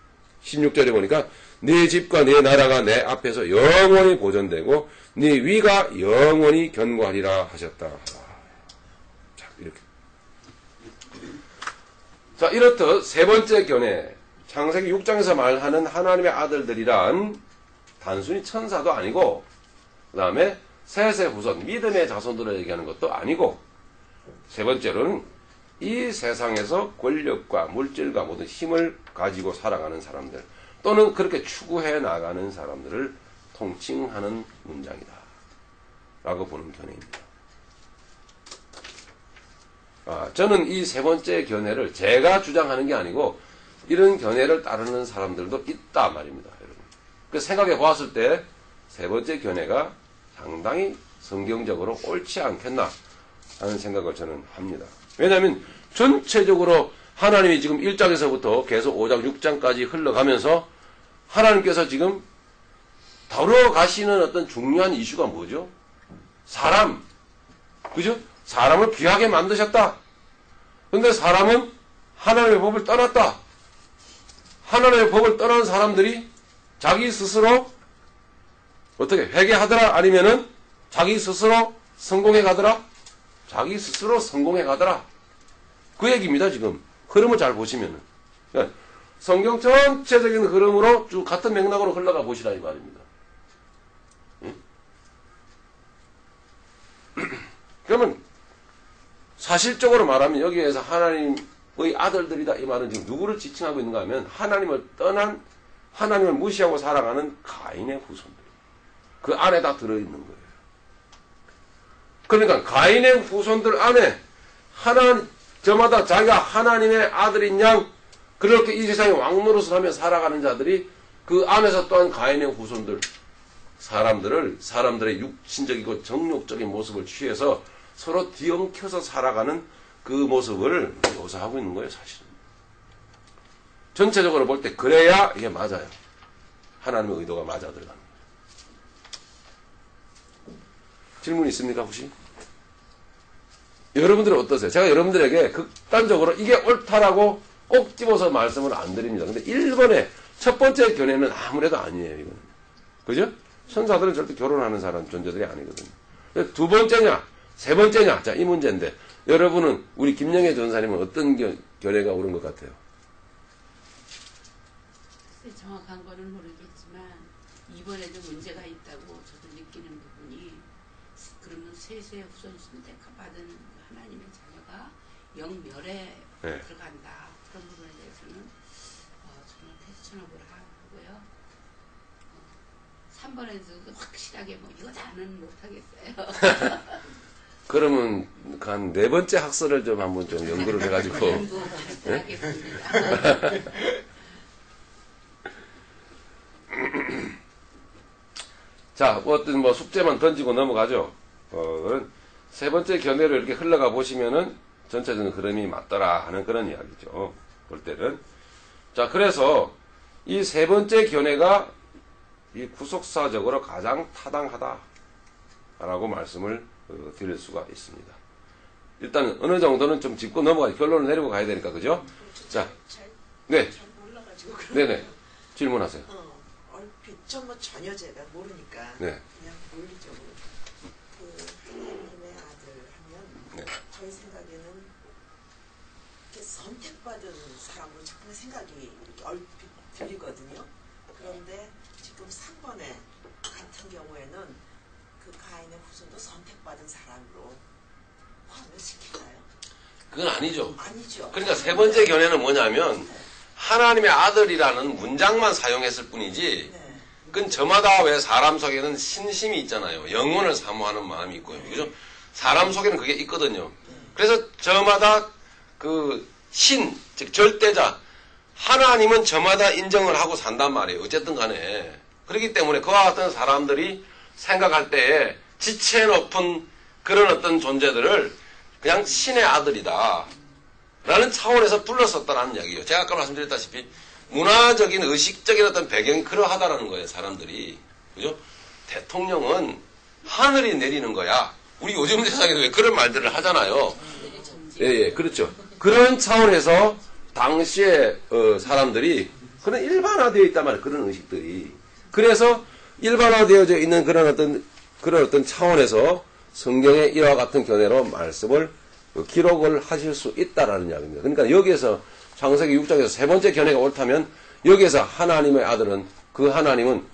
A: 16절에 보니까 네 집과 네 나라가 내 앞에서 영원히 보존되고 네 위가 영원히 견고하리라 하셨다. 자, 이렇게. 자, 이렇듯 세 번째 견해, 창세기 6장에서 말하는 하나님의 아들들이란 단순히 천사도 아니고, 그 다음에 셋의 후손, 믿음의 자손들을 얘기하는 것도 아니고, 세 번째로는 이 세상에서 권력과 물질과 모든 힘을 가지고 살아가는 사람들, 또는 그렇게 추구해 나가는 사람들을 통칭하는 문장이다 라고 보는 견해입니다. 저는 이 세 번째 견해를 제가 주장하는 게 아니고 이런 견해를 따르는 사람들도 있다 말입니다. 여러분. 그 생각해 보았을 때 세 번째 견해가 상당히 성경적으로 옳지 않겠나 하는 생각을 저는 합니다. 왜냐하면 전체적으로 하나님이 지금 1장에서부터 계속 5장, 6장까지 흘러가면서 하나님께서 지금 다뤄가시는 어떤 중요한 이슈가 뭐죠? 사람. 그죠? 사람을 귀하게 만드셨다. 근데 사람은 하나님의 법을 떠났다. 하나님의 법을 떠난 사람들이 자기 스스로 어떻게 회개하더라? 아니면은 자기 스스로 성공해 가더라? 자기 스스로 성공해 가더라. 그 얘기입니다, 지금. 흐름을 잘 보시면은. 그러니까 성경 전체적인 흐름으로 쭉 같은 맥락으로 흘러가 보시라 이 말입니다. 응? 그러면 사실적으로 말하면 여기에서 하나님의 아들들이다 이 말은 지금 누구를 지칭하고 있는가 하면 하나님을 떠난, 하나님을 무시하고 살아가는 가인의 후손들. 그 안에 다 들어있는 거예요. 그러니까 가인의 후손들 안에 저마다 자기가 하나님의 아들인 양 그렇게 이 세상에 왕노릇을 하며 살아가는 자들이 그 안에서 또한 가인의 후손들, 사람들의 육신적이고 정욕적인 모습을 취해서 서로 뒤엉켜서 살아가는 그 모습을 묘사하고 있는 거예요, 사실은. 전체적으로 볼 때 그래야 이게 맞아요. 하나님의 의도가 맞아 들어가는 거예요. 질문 있습니까, 혹시? 여러분들은 어떠세요? 제가 여러분들에게 극단적으로 이게 옳다라고 꼭 집어서 말씀을 안 드립니다. 근데 1번의 첫 번째 견해는 아무래도 아니에요, 이거는. 그죠? 천사들은 절대 결혼하는 사람, 존재들이 아니거든요. 두 번째냐, 세 번째냐, 자, 이 문제인데, 여러분은, 우리 김영애 전사님은 어떤 견해가 옳은 것 같아요?
E: 정확한 거는 모르겠지만, 이번에도 문제가 있다고 저도 느끼는 부분이, 그러면 셋의 후손 선택받은 하나님의 자녀가 영멸에 들어간다. 그런 부분에 대해서는 저는 패스천업을 하고요. 3번에서도 확실하게 뭐 이거다는 못하겠어요.
A: 그러면 한 네 번째 학설을 좀 한번 좀 연구를 해가지고
E: 공부 하겠습니다.
A: 자, 어떤 뭐 숙제만 던지고 넘어가죠. 그런 세 번째 견해로 이렇게 흘러가 보시면은 전체적인 흐름이 맞더라 하는 그런 이야기죠. 볼 때는. 자, 그래서 이 세 번째 견해가 이 구속사적으로 가장 타당하다라고 말씀을 드릴 수가 있습니다. 일단 어느 정도는 좀 짚고 넘어가 결론을 내리고 가야 되니까 그죠? 자, 네,
F: 잘 몰라가지고
A: 네네 질문하세요.
F: 얼핏 뭐 전혀 제가 모르니까
A: 네.
F: 그냥 논리적으로 그 하나님의 아들 하면
A: 네.
F: 저희 생각에는 이렇게 선택받은 사람으로 자꾸 생각이 이렇게 얼핏 들리거든요. 그런데 지금 3번에 같은 경우에는 그 가인의 후손도 선택받은 사람으로 포함을 시키나요?
A: 그건 아니죠.
F: 아니죠.
A: 그러니까 세 번째 견해는 뭐냐면 하나님의 아들이라는 문장만 사용했을 뿐이지
F: 네.
A: 그건 저마다 왜 사람 속에는 신심이 있잖아요. 영혼을 사모하는 마음이 있고요. 그죠? 사람 속에는 그게 있거든요. 그래서 저마다 그 신, 즉 절대자, 하나님은 저마다 인정을 하고 산단 말이에요. 어쨌든 간에. 그렇기 때문에 그와 같은 사람들이 생각할 때에 지체 높은 그런 어떤 존재들을 그냥 신의 아들이다. 라는 차원에서 불렀었다라는 이야기예요. 제가 아까 말씀드렸다시피 문화적인 의식적인 어떤 배경이 그러하다라는 거예요. 사람들이. 그죠? 대통령은 하늘이 내리는 거야. 우리 요즘 세상에도 왜 그런 말들을 하잖아요. 예, 예, 그렇죠. 그런 차원에서 당시에 사람들이 그런 일반화되어 있단 말이에요. 그런 의식들이. 그래서 일반화되어져 있는 그런 어떤 차원에서 성경의 이와 같은 견해로 말씀을 기록을 하실 수 있다라는 이야기입니다. 그러니까 여기에서 창세기 6장에서 세 번째 견해가 옳다면 여기에서 하나님의 아들은 그 하나님은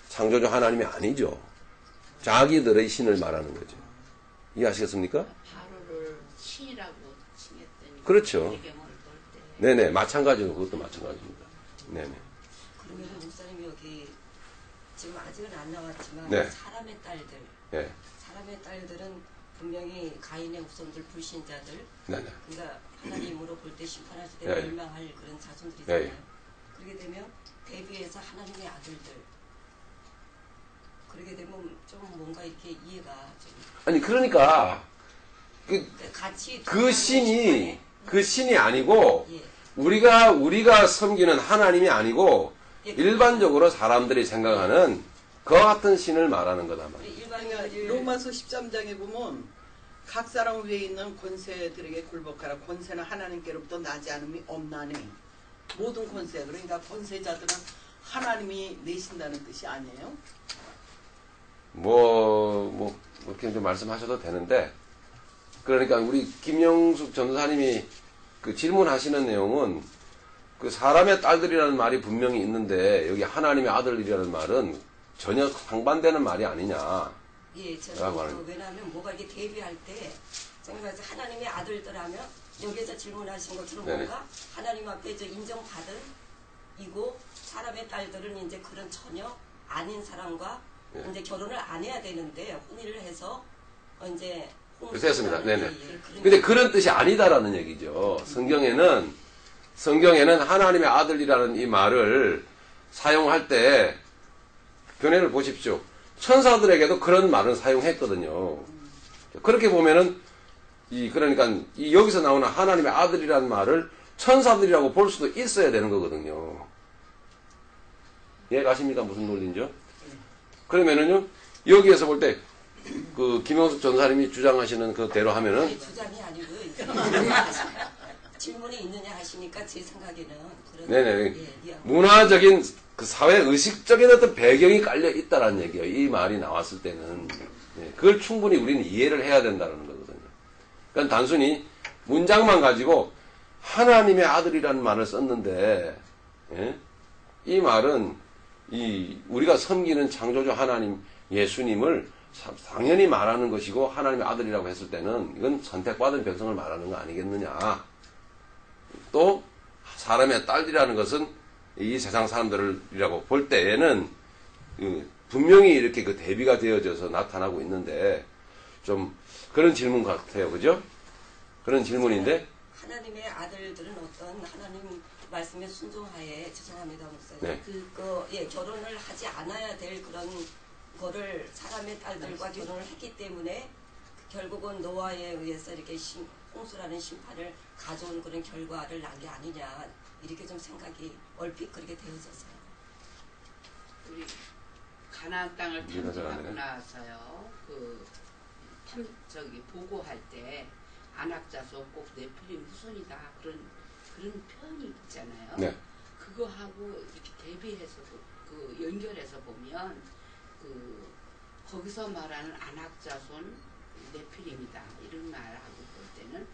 A: 창조주 하나님이 아니죠. 자기들의 신을 말하는 거죠. 이해하시겠습니까?
E: 바로를 신이라고 칭했더니
A: 그렇죠.
E: 배경을 볼 때.
A: 네네, 마찬가지로 그것도 마찬가지입니다. 네네.
G: 그러면 목사님 여기 지금 아직은 안 나왔지만
A: 네.
G: 사람의 딸들,
A: 네.
G: 사람의 딸들은 분명히 가인의 후손들 불신자들,
A: 네네.
G: 그러니까 하나님으로 볼 때 심판하실 때
A: 네.
G: 멸망할 그런 자손들이잖아요.
A: 네.
G: 그렇게 되면 대비해서 하나님의 아들들, 그렇게 되면 좀 뭔가 이렇게 이해가 좀
A: 아니, 그러니까
G: 같이
A: 그 신이 아니고
G: 예.
A: 우리가 섬기는 하나님이 아니고
G: 예,
A: 일반적으로 사람들이 생각하는 그와 같은 신을 말하는 거다 말이에요.
G: 우리
H: 그러니까
G: 일반인들이
H: 로마서 13장에 보면 각 사람 위에 있는 권세들에게 굴복하라. 권세는 하나님께로부터 나지 않음이 없나니. 모든 권세, 그러니까 권세자들은 하나님이 내신다는 뜻이 아니에요?
A: 그렇게 좀 말씀하셔도 되는데, 그러니까 우리 김영숙 전도사님이 그 질문하시는 내용은 그 사람의 딸들이라는 말이 분명히 있는데, 여기 하나님의 아들이라는 말은 전혀 상반되는 말이 아니냐.
G: 예, 저는
A: 라고 하는
G: 왜냐하면 뭐가 이렇게 대비할 때 정말 하나님의 아들들 하면 여기서 질문하신 것처럼
A: 네네.
G: 뭔가 하나님 앞에 저 인정받은 이고 사람의 딸들은 이제 그런 전혀 아닌 사람과
A: 네.
G: 이제 결혼을 안 해야 되는데 혼인을 해서 이제
A: 됐습니다. 네네.
G: 그러니까
A: 근데 그런 뜻이 아니다라는 얘기죠. 성경에는 하나님의 아들이라는 이 말을 사용할 때 견해를 보십시오. 천사들에게도 그런 말을 사용했거든요. 그렇게 보면은 그러니까 여기서 나오는 하나님의 아들이라는 말을 천사들이라고 볼 수도 있어야 되는 거거든요. 이해가십니까? 무슨 논리인지요? 그러면은요, 여기에서 볼 때, 김영숙 전사님이 주장하시는 그대로 하면은,
G: 아니, 주장이 아니고요. 질문이 있느냐 하시니까 제 생각에는 그런
A: 네네.
G: 예.
A: 문화적인 그 사회 의식적인 어떤 배경이 깔려 있다라는 얘기예요. 이 말이 나왔을 때는. 예, 그걸 충분히 우리는 이해를 해야 된다는 거거든요. 그러니까 단순히 문장만 가지고 하나님의 아들이라는 말을 썼는데, 예? 이 말은 우리가 섬기는 창조주 하나님 예수님을 당연히 말하는 것이고 하나님의 아들이라고 했을 때는 이건 선택받은 백성을 말하는 거 아니겠느냐. 또 사람의 딸이라는 것은 이 세상 사람들이라고 볼 때에는 분명히 이렇게 그 대비가 되어져서 나타나고 있는데 좀 그런 질문 같아요. 그죠? 그런 질문인데
G: 하나님의 아들들은 어떤 하나님 말씀에 순종하에 죄송합니다, 목사님.
A: 네.
G: 결혼을 하지 않아야 될 그런 거를 사람의 딸들과 결혼을 했기 때문에 결국은 노아에 의해서 이렇게 홍수라는 심판을 가져온 그런 결과를 난 게 아니냐 이렇게 좀 생각이 얼핏 그렇게 되어져서요.
E: 우리 가나안 땅을 탐지하고 나서요. 저기 보고할 때 안악자손 꼭 네필림 후손이다 그런 표현이 있잖아요.
A: 네.
E: 그거하고 이렇게 대비해서 연결해서 보면 거기서 말하는 안악자손 네필림이다 이런 말하고 볼 때는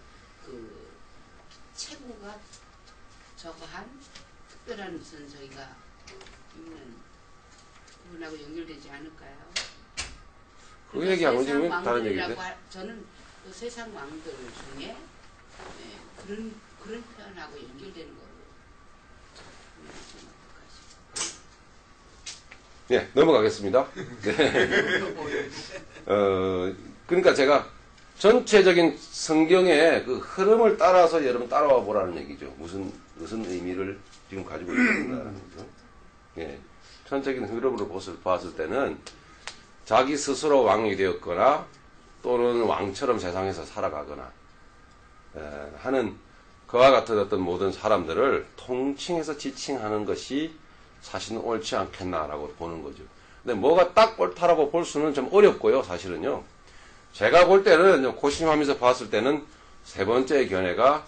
E: 체구가 저거한 특별한 무슨 저희가 있는 그분하고 연결되지 않을까요?
A: 그 얘기하고 지금 다른 얘기인데.
E: 저는 그 세상 왕들 중에 그런 표현하고 연결되는 거로
A: 네, 넘어가겠습니다. 네. 그러니까 제가 전체적인 성경의 그 흐름을 따라서 여러분 따라와 보라는 얘기죠. 무슨 의미를 지금 가지고 있는가라는 거죠. 예. 전체적인 흐름으로 봤을 때는 자기 스스로 왕이 되었거나 또는 왕처럼 세상에서 살아가거나 하는 그와 같은 어떤 모든 사람들을 통칭해서 지칭하는 것이 사실은 옳지 않겠나라고 보는 거죠. 근데 뭐가 딱 옳다라고 볼 수는 좀 어렵고요, 사실은요. 제가 볼 때는 고심하면서 봤을 때는 세 번째 견해가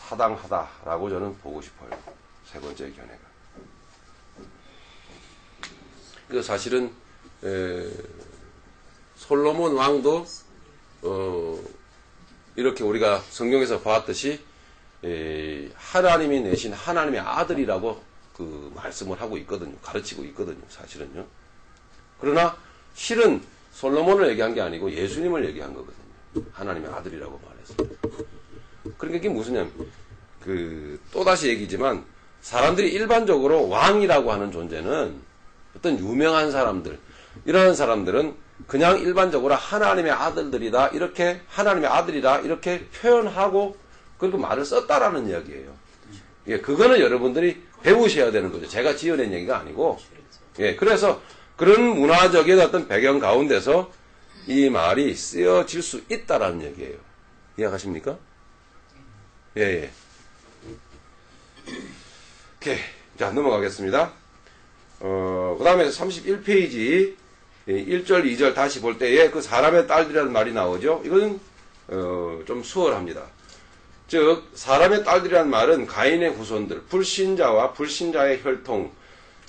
A: 타당하다라고 저는 보고 싶어요. 세 번째 견해가. 그 사실은 솔로몬 왕도 이렇게 우리가 성경에서 봤듯이 하나님이 내신 하나님의 아들이라고 그 말씀을 하고 있거든요. 가르치고 있거든요. 사실은요. 그러나 실은 솔로몬을 얘기한 게 아니고 예수님을 얘기한 거거든요. 하나님의 아들이라고 말했어요. 그러니까 이게 무슨냐면 또다시 얘기지만 사람들이 일반적으로 왕이라고 하는 존재는 어떤 유명한 사람들 이런 사람들은 그냥 일반적으로 하나님의 아들들이다 이렇게 하나님의 아들이다 이렇게 표현하고 그리고 말을 썼다라는 이야기예요. 예, 그거는 여러분들이 배우셔야 되는 거죠. 제가 지어낸 얘기가 아니고. 예, 그래서 그런 문화적인 어떤 배경 가운데서 이 말이 쓰여질 수 있다라는 얘기예요. 이해가십니까? 예, 예. 오케이. 자, 넘어가겠습니다. 그 다음에 31페이지 1절, 2절 다시 볼 때에 그 사람의 딸들이라는 말이 나오죠. 이거는 좀 수월합니다. 즉 사람의 딸들이라는 말은 가인의 후손들, 불신자와 불신자의 혈통,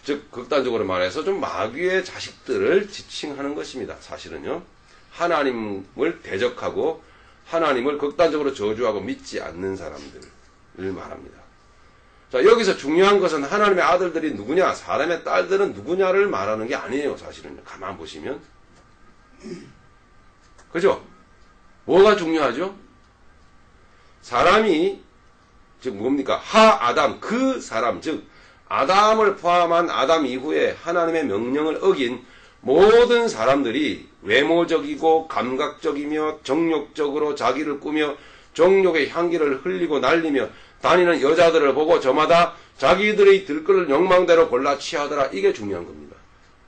A: 즉 극단적으로 말해서 좀 마귀의 자식들을 지칭하는 것입니다. 사실은요. 하나님을 대적하고 하나님을 극단적으로 저주하고 믿지 않는 사람들을 말합니다. 자, 여기서 중요한 것은 하나님의 아들들이 누구냐, 사람의 딸들은 누구냐를 말하는 게 아니에요. 사실은요. 가만 보시면. 그죠? 뭐가 중요하죠? 사람이 즉 뭡니까? 하아담, 그 사람, 즉 아담을 포함한 아담 이후에 하나님의 명령을 어긴 모든 사람들이 외모적이고 감각적이며 정욕적으로 자기를 꾸며 정욕의 향기를 흘리고 날리며 다니는 여자들을 보고 저마다 자기들의 들끓을 욕망대로 골라 취하더라. 이게 중요한 겁니다.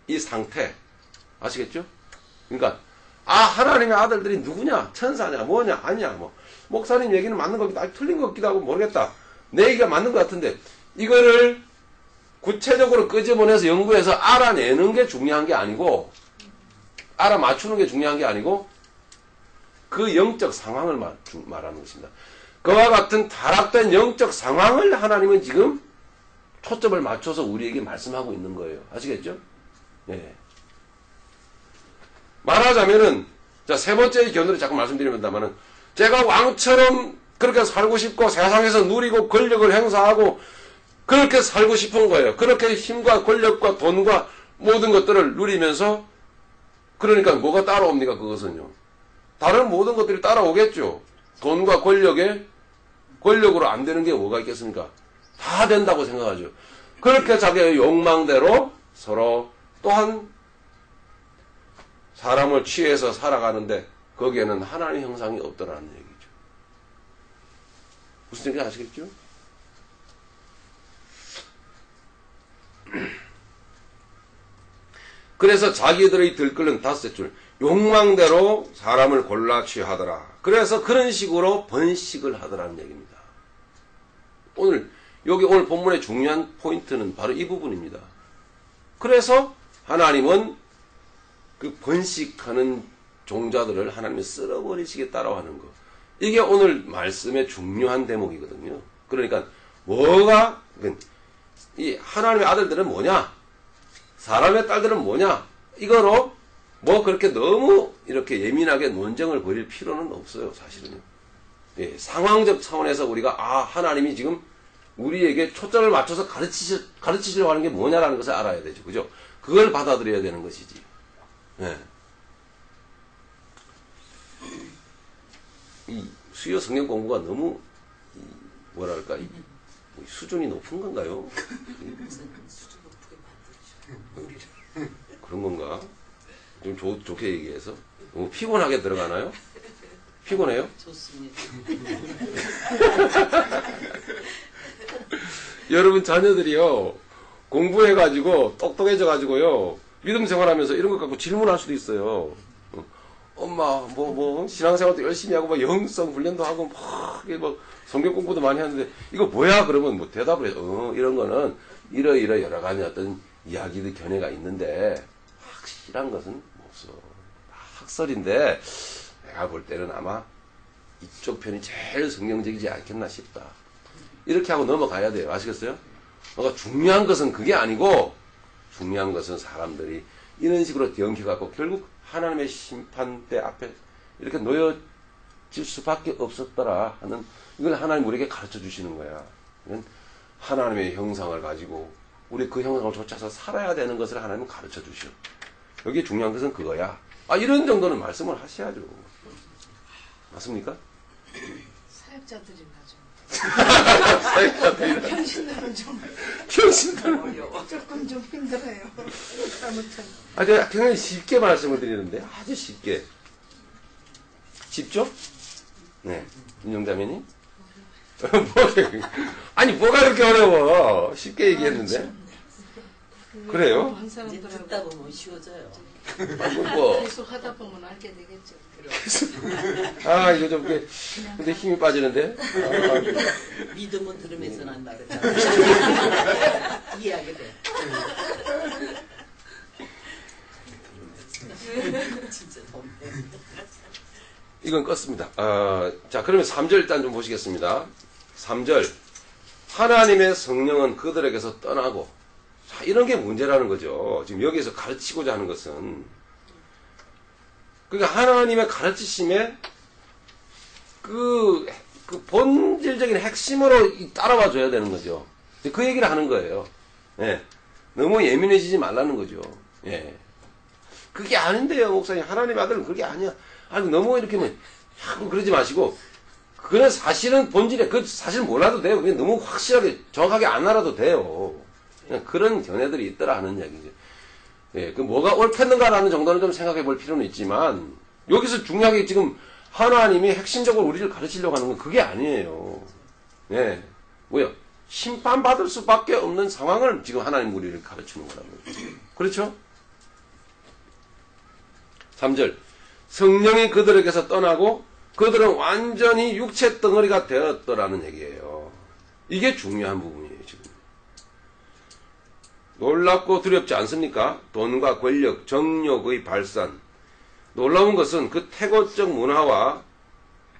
A: 이 상태 아시겠죠? 그러니까 하나님의 아들들이 누구냐? 천사냐? 뭐냐? 아니냐? 뭐 목사님 얘기는 맞는 것 같기도 하고 틀린 것 같기도 하고 모르겠다. 내 얘기가 맞는 것 같은데 이거를 구체적으로 끄집어내서 연구해서 알아내는 게 중요한 게 아니고 알아맞추는 게 중요한 게 아니고 그 영적 상황을 말하는 것입니다. 그와 같은 타락된 영적 상황을 하나님은 지금 초점을 맞춰서 우리에게 말씀하고 있는 거예요. 아시겠죠? 네. 말하자면은 자, 세 번째 견해를 자꾸 말씀드리면다마는 제가 왕처럼 그렇게 살고 싶고 세상에서 누리고 권력을 행사하고 그렇게 살고 싶은 거예요. 그렇게 힘과 권력과 돈과 모든 것들을 누리면서 그러니까 뭐가 따라옵니까? 그것은요. 다른 모든 것들이 따라오겠죠. 돈과 권력으로 안 되는 게 뭐가 있겠습니까? 다 된다고 생각하죠. 그렇게 자기의 욕망대로 서로 또한 사람을 취해서 살아가는데 거기에는 하나님의 형상이 없더라는 얘기죠. 무슨 얘기인지 아시겠죠? 그래서 자기들의 들끓는 다섯째 줄, 욕망대로 사람을 골라 취하더라. 그래서 그런 식으로 번식을 하더라는 얘기입니다. 오늘 본문의 중요한 포인트는 바로 이 부분입니다. 그래서 하나님은 그 번식하는 종자들을 하나님이 쓸어버리시겠다라고 하는 거. 이게 오늘 말씀의 중요한 대목이거든요. 그러니까 이 하나님의 아들들은 뭐냐? 사람의 딸들은 뭐냐? 이거로 그렇게 너무 이렇게 예민하게 논쟁을 벌일 필요는 없어요, 사실은요. 예, 상황적 차원에서 우리가 하나님이 지금 우리에게 초점을 맞춰서 가르치시려고 하는 게 뭐냐라는 것을 알아야 되죠. 그죠? 그걸 받아들여야 되는 것이지. 예. 이 수요 성경 공부가 너무 수준이 높은 건가요?
F: 수준 높게 만들죠.
A: 그런 건가? 좀 좋게 얘기해서 너무 피곤하게 들어가나요? 피곤해요?
H: 좋습니다.
A: 여러분 자녀들이요 공부해가지고 똑똑해져가지고요 믿음 생활하면서 이런 것 갖고 질문할 수도 있어요. 엄마 신앙생활도 열심히 하고 영성 훈련도 하고 성경 공부도 많이 하는데 이거 뭐야? 그러면 대답을 해요. 이런 거는 이러 여러 가지 어떤 이야기들 견해가 있는데 확실한 것은 없어. 학설인데 내가 볼 때는 아마 이쪽 편이 제일 성경적이지 않겠나 싶다. 이렇게 하고 넘어가야 돼요. 아시겠어요? 그러니까 중요한 것은 그게 아니고 중요한 것은 사람들이 이런 식으로 뒤엉켜갖고 결국 하나님의 심판대 앞에 이렇게 놓여질 수밖에 없었더라 하는 이걸 하나님 우리에게 가르쳐 주시는 거야. 이건 하나님의 형상을 가지고 우리 그 형상을 쫓아서 살아야 되는 것을 하나님은 가르쳐 주셔. 여기 중요한 것은 그거야. 이런 정도는 말씀을 하셔야죠. 맞습니까?
D: 사역자들인가 좀.
A: 사역자들이라.
D: 평신들은 좀
A: 평신들은
D: 조금 좀 힘들어요. 아무튼.
A: 제가 굉장히 쉽게 말씀을 드리는데 아주 쉽게. 쉽죠? 네. 윤영자매님? 뭐가 그렇게 어려워? 쉽게 얘기했는데. 그래요?
D: 한
F: 이제
D: 사람들하고
F: 듣다 보면 쉬워져요.
D: 계속 하다 보면 알게 되겠죠.
A: 이거 좀 근데 힘이 빠지는데.
F: 믿음은 들으면서 난다 그랬잖아. 이해하게 돼. 진짜 덥네.
A: 이건 껐습니다. 자, 그러면 3절 일단 좀 보시겠습니다. 3절. 하나님의 성령은 그들에게서 떠나고. 자, 이런 게 문제라는 거죠. 지금 여기에서 가르치고자 하는 것은. 그러니까 하나님의 가르치심에 그 본질적인 핵심으로 따라와 줘야 되는 거죠. 그 얘기를 하는 거예요. 예. 너무 예민해지지 말라는 거죠. 예. 그게 아닌데요, 목사님. 하나님의 아들은 그게 아니야. 너무 이렇게 자꾸 그러지 마시고, 그는 사실은 본질에, 사실 몰라도 돼요. 그냥 너무 확실하게, 정확하게 안 알아도 돼요. 그냥 그런 견해들이 있더라 하는 얘기죠. 예, 뭐가 옳겠는가라는 정도는 좀 생각해 볼 필요는 있지만, 여기서 중요하게 지금 하나님이 핵심적으로 우리를 가르치려고 하는 건 그게 아니에요. 예. 심판받을 수밖에 없는 상황을 지금 하나님 우리를 가르치는 거라고요. 그렇죠? 3절. 성령이 그들에게서 떠나고 그들은 완전히 육체 덩어리가 되었더라는 얘기예요. 이게 중요한 부분이에요, 지금. 놀랍고 두렵지 않습니까? 돈과 권력, 정욕의 발산. 놀라운 것은 그 태고적 문화와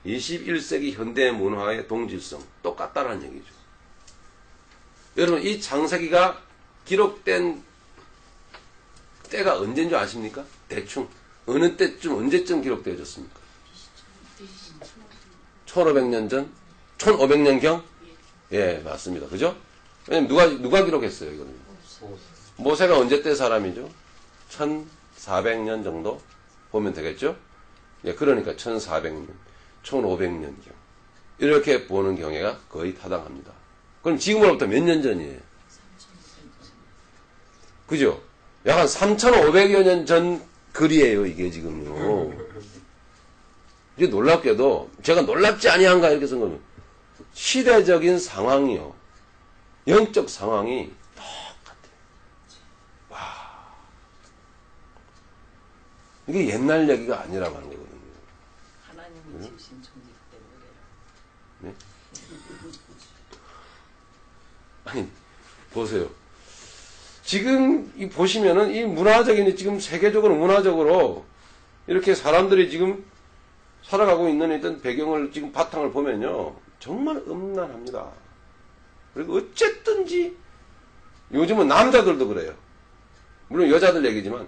A: 21세기 현대 문화의 동질성 똑같다는 얘기죠. 여러분, 이 창세기가 기록된 때가 언제인 줄 아십니까? 대충 어느 때쯤 언제쯤 기록되어졌습니까? 1500년 전? 1500년경? 예, 맞습니다. 그죠? 왜냐면 누가 기록했어요, 이거는? 모세가 언제 때 사람이죠? 1400년 정도 보면 되겠죠? 예, 그러니까 1400년, 1500년경. 이렇게 보는 경우가 거의 타당합니다. 그럼 지금으로부터 몇 년 전이에요? 그죠? 약 한 3500여 년 전 글이에요, 이게 지금요. 이게 놀랍게도 제가 놀랍지 아니한가 이렇게 쓴 거는 시대적인 상황이요. 영적 상황이 똑같아요. 와. 이게 옛날 얘기가 아니라고 하는 거거든요.
F: 하나님이 지으신 존재이기 때문에 그래요.
A: 아니, 보세요. 지금 보시면은 이 문화적인, 지금 세계적으로 문화적으로 이렇게 사람들이 지금 살아가고 있는 어떤 배경을 지금 바탕을 보면요. 정말 음란합니다. 그리고 어쨌든지 요즘은 남자들도 그래요. 물론 여자들 얘기지만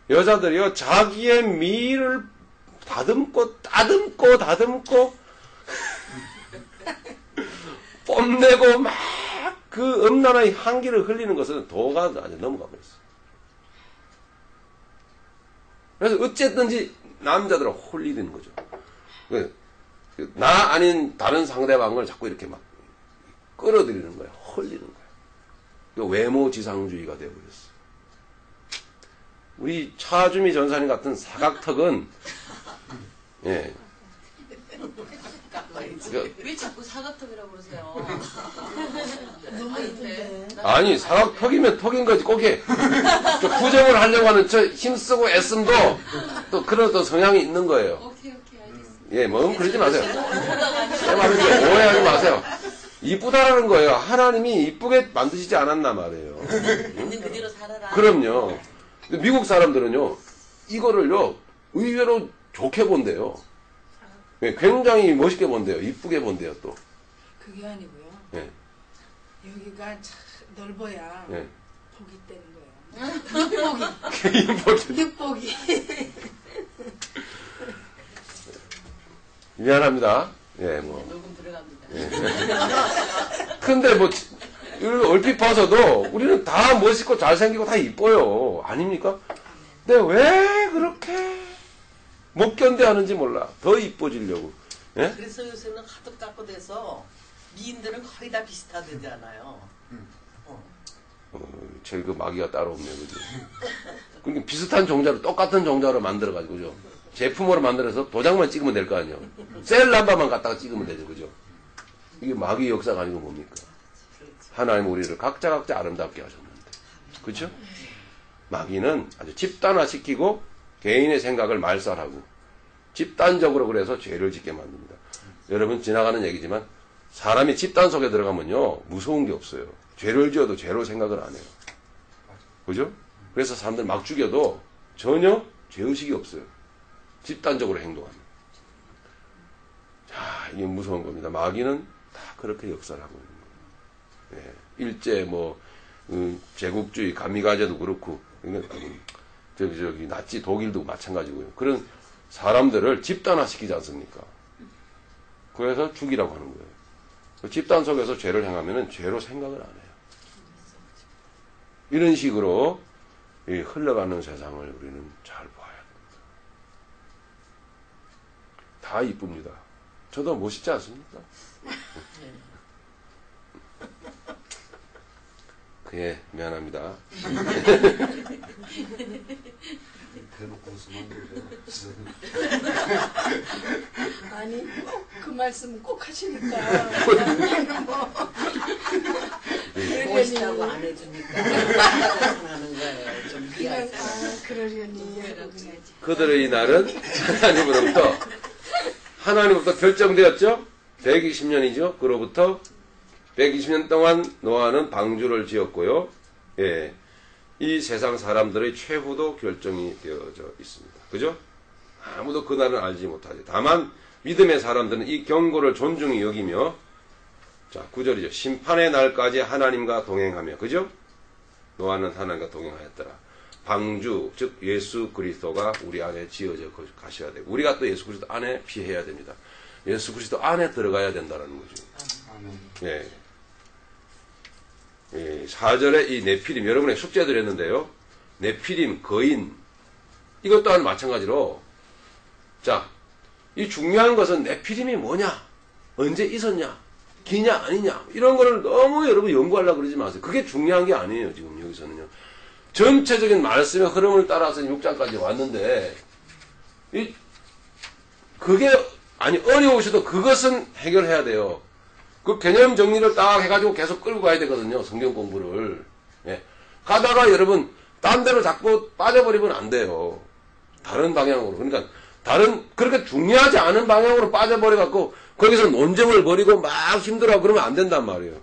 A: 여자들이요. 자기의 미를 다듬고 뽐내고 막 그 음란의 향기를 흘리는 것은 도가 아주 넘어가 버렸어요. 그래서 어쨌든지 남자들은 홀리는 거죠. 나 아닌 다른 상대방을 자꾸 이렇게 막 끌어들이는 거예요. 홀리는 거예요. 외모 지상주의가 되어버렸어요. 우리 차주미 전사님 같은 사각턱은 예.
C: 왜 자꾸 사각턱이라고 그러세요?
D: 너무 예쁜데.
A: 아니 사각턱이면 턱인 거지. 꼭 해. 부정을 하려고 하는 저 힘쓰고 애씀도 또 그런 또 성향이 있는 거예요.
C: 오케이 알겠습니다.
A: 예, 뭐 그러지 마세요. 제 말은 오해하지 마세요. 이쁘다라는 거예요. 하나님이 이쁘게 만드시지 않았나 말이에요.
C: 있는 그대로 살아라.
A: 그럼요. 근데 미국 사람들은요, 이거를요, 의외로 좋게 본대요. 예, 굉장히 멋있게 본대요. 이쁘게 본대요, 또.
D: 그게 아니고요.
A: 예,
D: 여기가 참 넓어야
A: 예.
D: 복이 되는 거예요.
A: 이쁘게.
D: 육복이.
A: 미안합니다. 예, 뭐.
F: 녹음 들어갑니다.
A: 근데 뭐, 이걸 얼핏 봐서도 우리는 다 멋있고 잘생기고 다 이뻐요. 아닙니까? 근데 왜 그렇게 못 견뎌하는지 몰라. 더 이뻐지려고. 예?
H: 그래서 요새는 하도 깎고 돼서 미인들은 거의 다 비슷하대잖아요.
A: 저희 그 마귀가 따로 없네요. 그죠? 그러니까 비슷한 종자로, 똑같은 종자로 만들어가지고, 그죠? 제품으로 만들어서 도장만 찍으면 될 거 아니에요. 셀람바만 갖다가 찍으면 되죠. 그죠? 이게 마귀의 역사가 아니고 뭡니까? 하나님 우리를 각자 아름답게 하셨는데. 그렇죠? 마귀는 아주 집단화시키고 개인의 생각을 말살하고 집단적으로 그래서 죄를 짓게 만듭니다. 여러분 지나가는 얘기지만 사람이 집단 속에 들어가면요. 무서운 게 없어요. 죄를 지어도 죄로 생각을 안 해요. 그죠? 그래서 사람들 막 죽여도 전혀 죄의식이 없어요. 집단적으로 행동합니다. 자, 이게 무서운 겁니다. 마귀는 다 그렇게 역사를 하고 있는 거예요. 예. 일제 뭐 제국주의 가미가제도 그렇고 저기 나치 독일도 마찬가지고요. 그런 사람들을 집단화시키지 않습니까? 그래서 죽이라고 하는 거예요. 그 집단 속에서 죄를 행하면은 죄로 생각을 안 해요. 이런 식으로 이 흘러가는 세상을 우리는 잘 봐야 됩니다. 다 이쁩니다. 저도 멋있지 않습니까? 예, 미안합니다.
B: 대놓고 웃으면 안 되죠.
D: 아니 그 말씀 꼭 하시니까.
F: 멋있다고 안 해주니까 하는 거예요. 좀
D: 그냥
F: 미안해.
D: 그러려니.
A: 그들의 날은 하나님으로부터 결정되었죠? 120년이죠? 그로부터 120년 동안 노아는 방주를 지었고요. 예. 이 세상 사람들의 최후도 결정이 되어져 있습니다. 그죠? 아무도 그날은 알지 못하지. 다만 믿음의 사람들은 이 경고를 존중히 여기며 자, 9절이죠. 심판의 날까지 하나님과 동행하며 그죠? 노아는 하나님과 동행하였더라. 방주, 즉 예수 그리스도가 우리 안에 지어져 가셔야 되고 우리가 또 예수 그리스도 안에 피해야 됩니다. 예수 그리스도 안에 들어가야 된다는 거죠.
B: 아멘.
A: 예. 4절에 이 네피림, 여러분의 숙제들 했는데요. 네피림, 거인, 이것 또한 마찬가지로, 자, 이 중요한 것은 네피림이 뭐냐, 언제 있었냐, 기냐, 아니냐, 이런 거를 너무 여러분 연구하려고 그러지 마세요. 그게 중요한 게 아니에요, 지금 여기서는요. 전체적인 말씀의 흐름을 따라서 6장까지 왔는데, 그게, 아니, 어려우셔도 그것은 해결해야 돼요. 그 개념 정리를 딱 해가지고 계속 끌고 가야 되거든요. 성경 공부를. 예. 가다가 여러분, 딴 데로 자꾸 빠져버리면 안 돼요. 다른 방향으로. 그러니까, 그렇게 중요하지 않은 방향으로 빠져버려갖고, 거기서 논쟁을 벌이고 막 힘들어하고 그러면 안 된단 말이에요.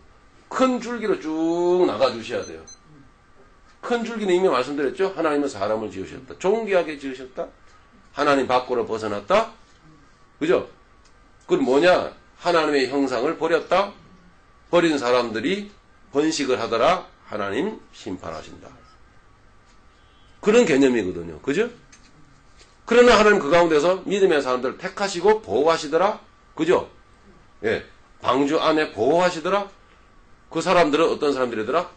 A: 큰 줄기로 쭉 나가주셔야 돼요. 큰 줄기는 이미 말씀드렸죠? 하나님은 사람을 지으셨다. 존귀하게 지으셨다. 하나님 밖으로 벗어났다. 그죠? 그건 뭐냐? 하나님의 형상을 버렸다. 버린 사람들이 번식을 하더라. 하나님 심판하신다. 그런 개념이거든요. 그죠? 그러나 하나님 그 가운데서 믿음의 사람들을 택하시고 보호하시더라. 그죠? 예. 방주 안에 보호하시더라. 그 사람들은 어떤 사람들이더라?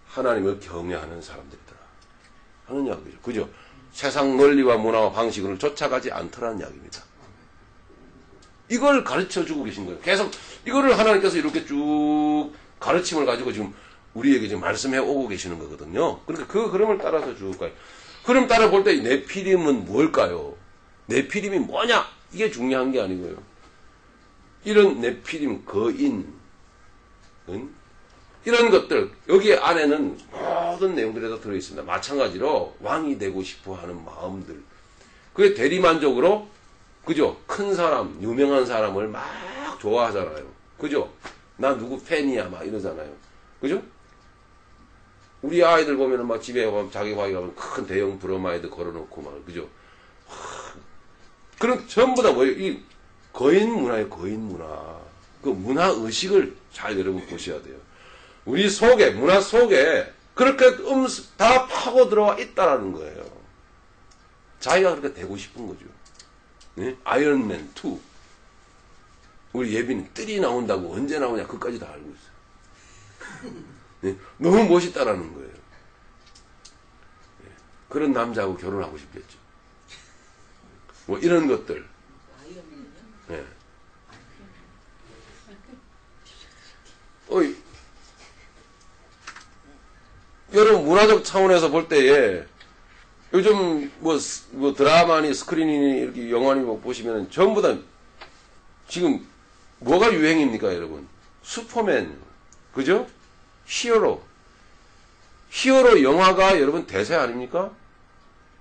A: 하나님을 경외하는 사람들이더라. 하는 이야기죠. 그죠? 세상 논리와 문화와 방식을 쫓아가지 않더라는 이야기입니다. 이걸 가르쳐 주고 계신 거예요. 계속 이거를 하나님께서 이렇게 쭉 가르침을 가지고 지금 우리에게 지금 말씀해 오고 계시는 거거든요. 그러니까 그 흐름을 따라서 쭉 가요. 흐름 따라 볼 때 네피림은 뭘까요? 네피림이 뭐냐? 이게 중요한 게 아니고요. 이런 네피림, 거인, 이런 것들, 여기 안에는 모든 내용들이 다 들어있습니다. 마찬가지로 왕이 되고 싶어 하는 마음들. 그게 대리만족으로, 그죠? 큰 사람, 유명한 사람을 막 좋아하잖아요. 그죠? 나 누구 팬이야, 막 이러잖아요. 그죠? 우리 아이들 보면은 막 집에 가면 자기 방에 가면 큰 대형 브로마이드 걸어놓고 막, 그죠? 그럼 전부 다 뭐예요? 이 거인 문화예요, 거인 문화. 그 문화 의식을 잘 여러분 보셔야 돼요. 우리 속에, 문화 속에 그렇게 다 파고 들어와 있다라는 거예요. 자기가 그렇게 되고 싶은 거죠. 네? 아이언맨 2. 우리 예빈이 뜰이 나온다고 언제 나오냐, 그까지 다 알고 있어요. 네? 너무 멋있다라는 거예요. 네? 그런 남자하고 결혼하고 싶겠죠. 뭐 이런 것들. 네. 여러분 문화적 차원에서 볼 때에 요즘 뭐 드라마니 스크린이니 이렇게 영화니 뭐 보시면 전부 다 지금 뭐가 유행입니까, 여러분? 슈퍼맨, 그죠? 히어로 영화가 여러분 대세 아닙니까?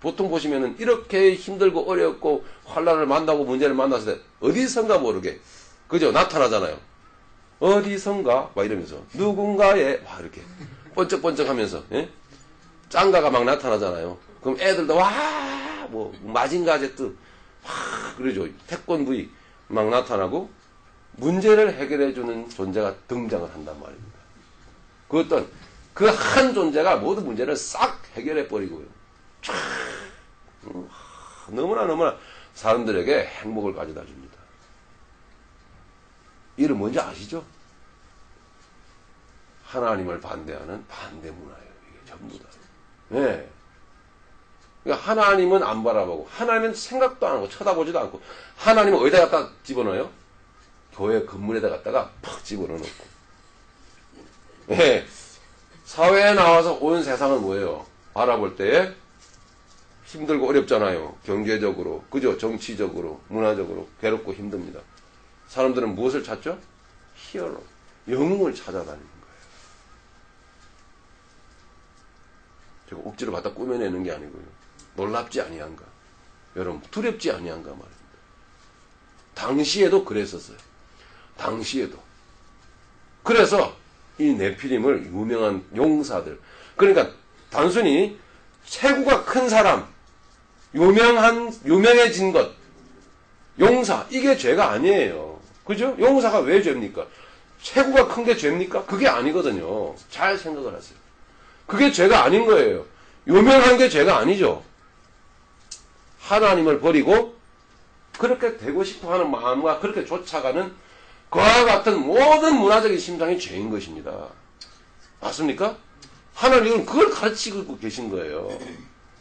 A: 보통 보시면은 이렇게 힘들고 어렵고 환란을 만나고 문제를 만났을 때 어디선가 모르게, 그죠? 나타나잖아요. 어디선가 막 이러면서 누군가의 막 이렇게 번쩍번쩍 하면서, 예? 짱가가 막 나타나잖아요. 그럼 애들도 와, 뭐 마징가 제트 와 그러죠. 태권브이 막 나타나고 문제를 해결해주는 존재가 등장을 한단 말입니다. 그 어떤 그 한 존재가 모든 문제를 싹 해결해버리고요. 너무나 사람들에게 행복을 가져다 줍니다. 이름 뭔지 아시죠? 하나님을 반대하는 반대 문화예요. 이게 전부 다. 네. 그러니까 하나님은 안 바라보고, 하나님은 생각도 안 하고, 쳐다보지도 않고, 하나님은 어디다 갖다 집어넣어요? 교회 건물에다 갖다가 팍 집어넣어놓고. 네. 사회에 나와서 온 세상은 뭐예요? 바라볼 때에 힘들고 어렵잖아요. 경제적으로, 그죠? 정치적으로, 문화적으로 괴롭고 힘듭니다. 사람들은 무엇을 찾죠? 히어로, 영웅을 찾아다니는 거예요. 제가 억지로 갖다 꾸며내는 게 아니고요. 놀랍지 아니한가? 여러분, 두렵지 아니한가 말입니다. 당시에도 그랬었어요. 당시에도. 그래서 이 네피림을 유명한 용사들, 그러니까 단순히 체구가 큰 사람, 유명해진 것, 용사, 이게 죄가 아니에요. 그죠? 용사가 왜 죄입니까? 체구가 큰 게 죄입니까? 그게 아니거든요. 잘 생각을 하세요. 그게 죄가 아닌 거예요. 유명한 게 죄가 아니죠. 하나님을 버리고 그렇게 되고 싶어 하는 마음과 그렇게 쫓아가는 그와 같은 모든 문화적인 심상이 죄인 것입니다. 맞습니까? 하나님은 그걸 가르치고 계신 거예요.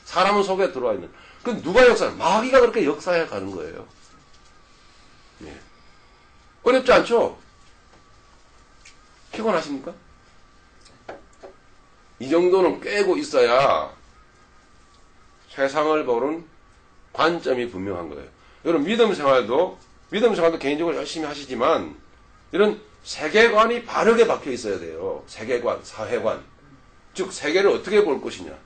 A: 사람은 속에 들어와 있는. 그 누가 역사를? 마귀가 그렇게 역사해 가는 거예요. 예. 어렵지 않죠? 피곤하십니까? 이 정도는 꿰고 있어야 세상을 보는 관점이 분명한 거예요. 여러분 믿음 생활도 개인적으로 열심히 하시지만 이런 세계관이 바르게 박혀 있어야 돼요. 세계관, 사회관. 즉 세계를 어떻게 볼 것이냐.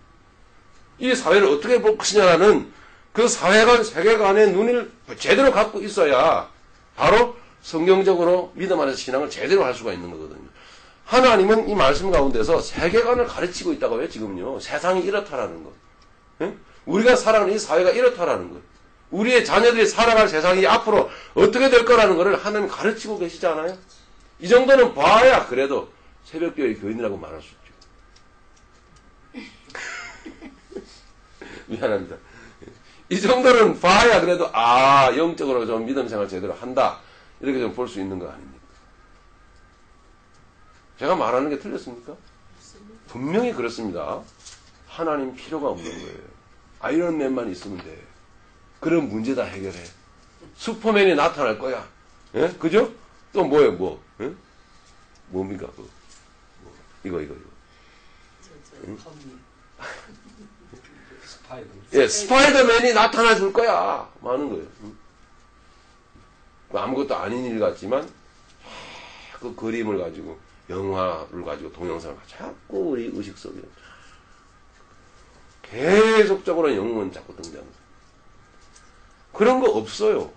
A: 이 사회를 어떻게 볼 것이냐라는 그 사회관, 세계관의 눈을 제대로 갖고 있어야 바로 성경적으로 믿음 안에서 신앙을 제대로 할 수가 있는 거거든요. 하나님은 이 말씀 가운데서 세계관을 가르치고 있다고요. 지금요. 세상이 이렇다라는 거. 예? 우리가 살아가는 이 사회가 이렇다라는 거. 우리의 자녀들이 살아갈 세상이 앞으로 어떻게 될 거라는 것을 하나님 가르치고 계시지 않아요? 이 정도는 봐야 그래도 새벽교회 교인이라고 말할 수 있죠. 미안합니다. 이 정도는 봐야 그래도 영적으로 좀 믿음 생활 제대로 한다. 이렇게 좀 볼 수 있는 거 아닙니까? 제가 말하는 게 틀렸습니까? 분명히 그렇습니다. 하나님 필요가 없는 거예요. 아이언맨만 있으면 돼. 그럼 문제 다 해결해. 슈퍼맨이 나타날 거야. 예? 그죠? 또 뭐예요, 뭐? 예? 뭡니까, 그거? 이거. 응? 스파이더맨이 나타나 줄 거야. 많은 거예요. 아무것도 아닌 일 같지만, 그 그림을 가지고, 영화를 가지고, 동영상을 가지고, 자꾸 우리 의식 속에, 계속적으로 영웅은 자꾸 등장해요. 그런 거 없어요.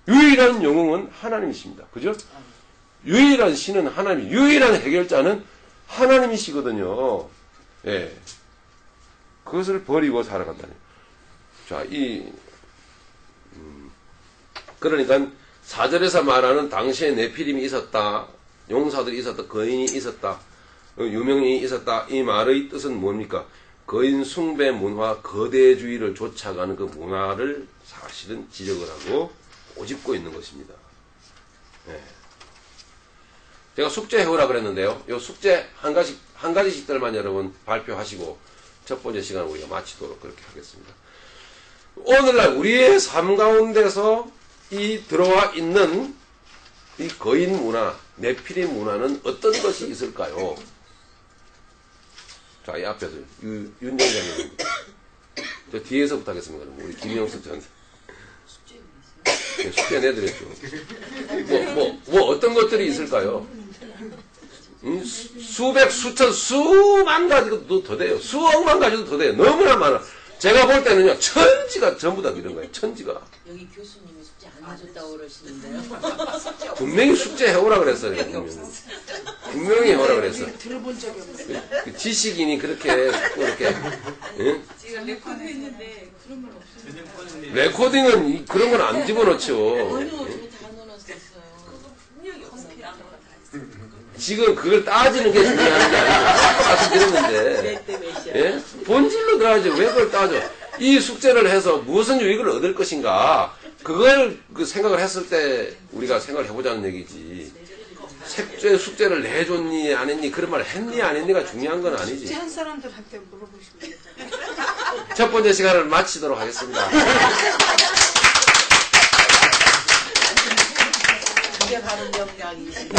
A: 유일한 영웅은 하나님이십니다. 그죠? 유일한 신은 하나님, 유일한 해결자는 하나님이시거든요. 예. 그것을 버리고 살아간다니. 자, 그러니까 4절에서 말하는 당시에 네피림이 있었다, 용사들이 있었다, 거인이 있었다, 유명인이 있었다, 이 말의 뜻은 뭡니까? 거인 숭배 문화, 거대주의를 쫓아가는 그 문화를 사실은 지적을 하고 꼬집고 있는 것입니다. 네. 제가 숙제 해오라 그랬는데요. 이 숙제 한 가지씩들만 여러분 발표하시고 첫 번째 시간 우리가 마치도록 그렇게 하겠습니다. 오늘날 우리의 삶 가운데서 이 들어와 있는 이 거인 문화, 네피림 문화는 어떤 것이 있을까요? 자, 이 앞에서 윤정장님, 저 뒤에서부터 하겠습니다. 우리 김영숙 전사. 숙제 내드렸죠. 뭐 어떤 것들이 있을까요? 수백, 수천, 수만 가지도 더 돼요. 수억만 가지도 더 돼요. 너무나 많아. 제가 볼 때는요, 천지가 전부 다 이런 거예요. 천지가.
F: 여기 교수님이 숙제 안 해줬다고 그러시는데요.
A: 분명히 숙제 해오라 그랬어요. 분명히 해오라 그랬어.
D: 들어본 적이 없어요.
A: 그 지식인이 그렇게 자꾸 이렇게. 응?
C: 제가 레코드 했는데 그런 건 없어요.
A: 레코딩은 그런 건 안 집어넣죠.
F: 어느 어둠이 다 넣어놨었어요.
C: 분명히 없습니다.
A: 지금 그걸 따지는 게 중요한 게 아니고 말씀드렸는데 예? 본질로 들어가야지 왜 그걸 따져. 이 숙제를 해서 무슨 유익을 얻을 것인가 그걸 생각을 했을 때 우리가 생각을 해보자는 얘기지. 숙제를 내줬니 안 했니 그런 말 했니 안 했니가 중요한 건 아니지.
D: 숙제한 사람들한테 물어보시면 되잖아요.
A: 첫 번째 시간을 마치도록 하겠습니다.
H: 이게 바로 명량이지.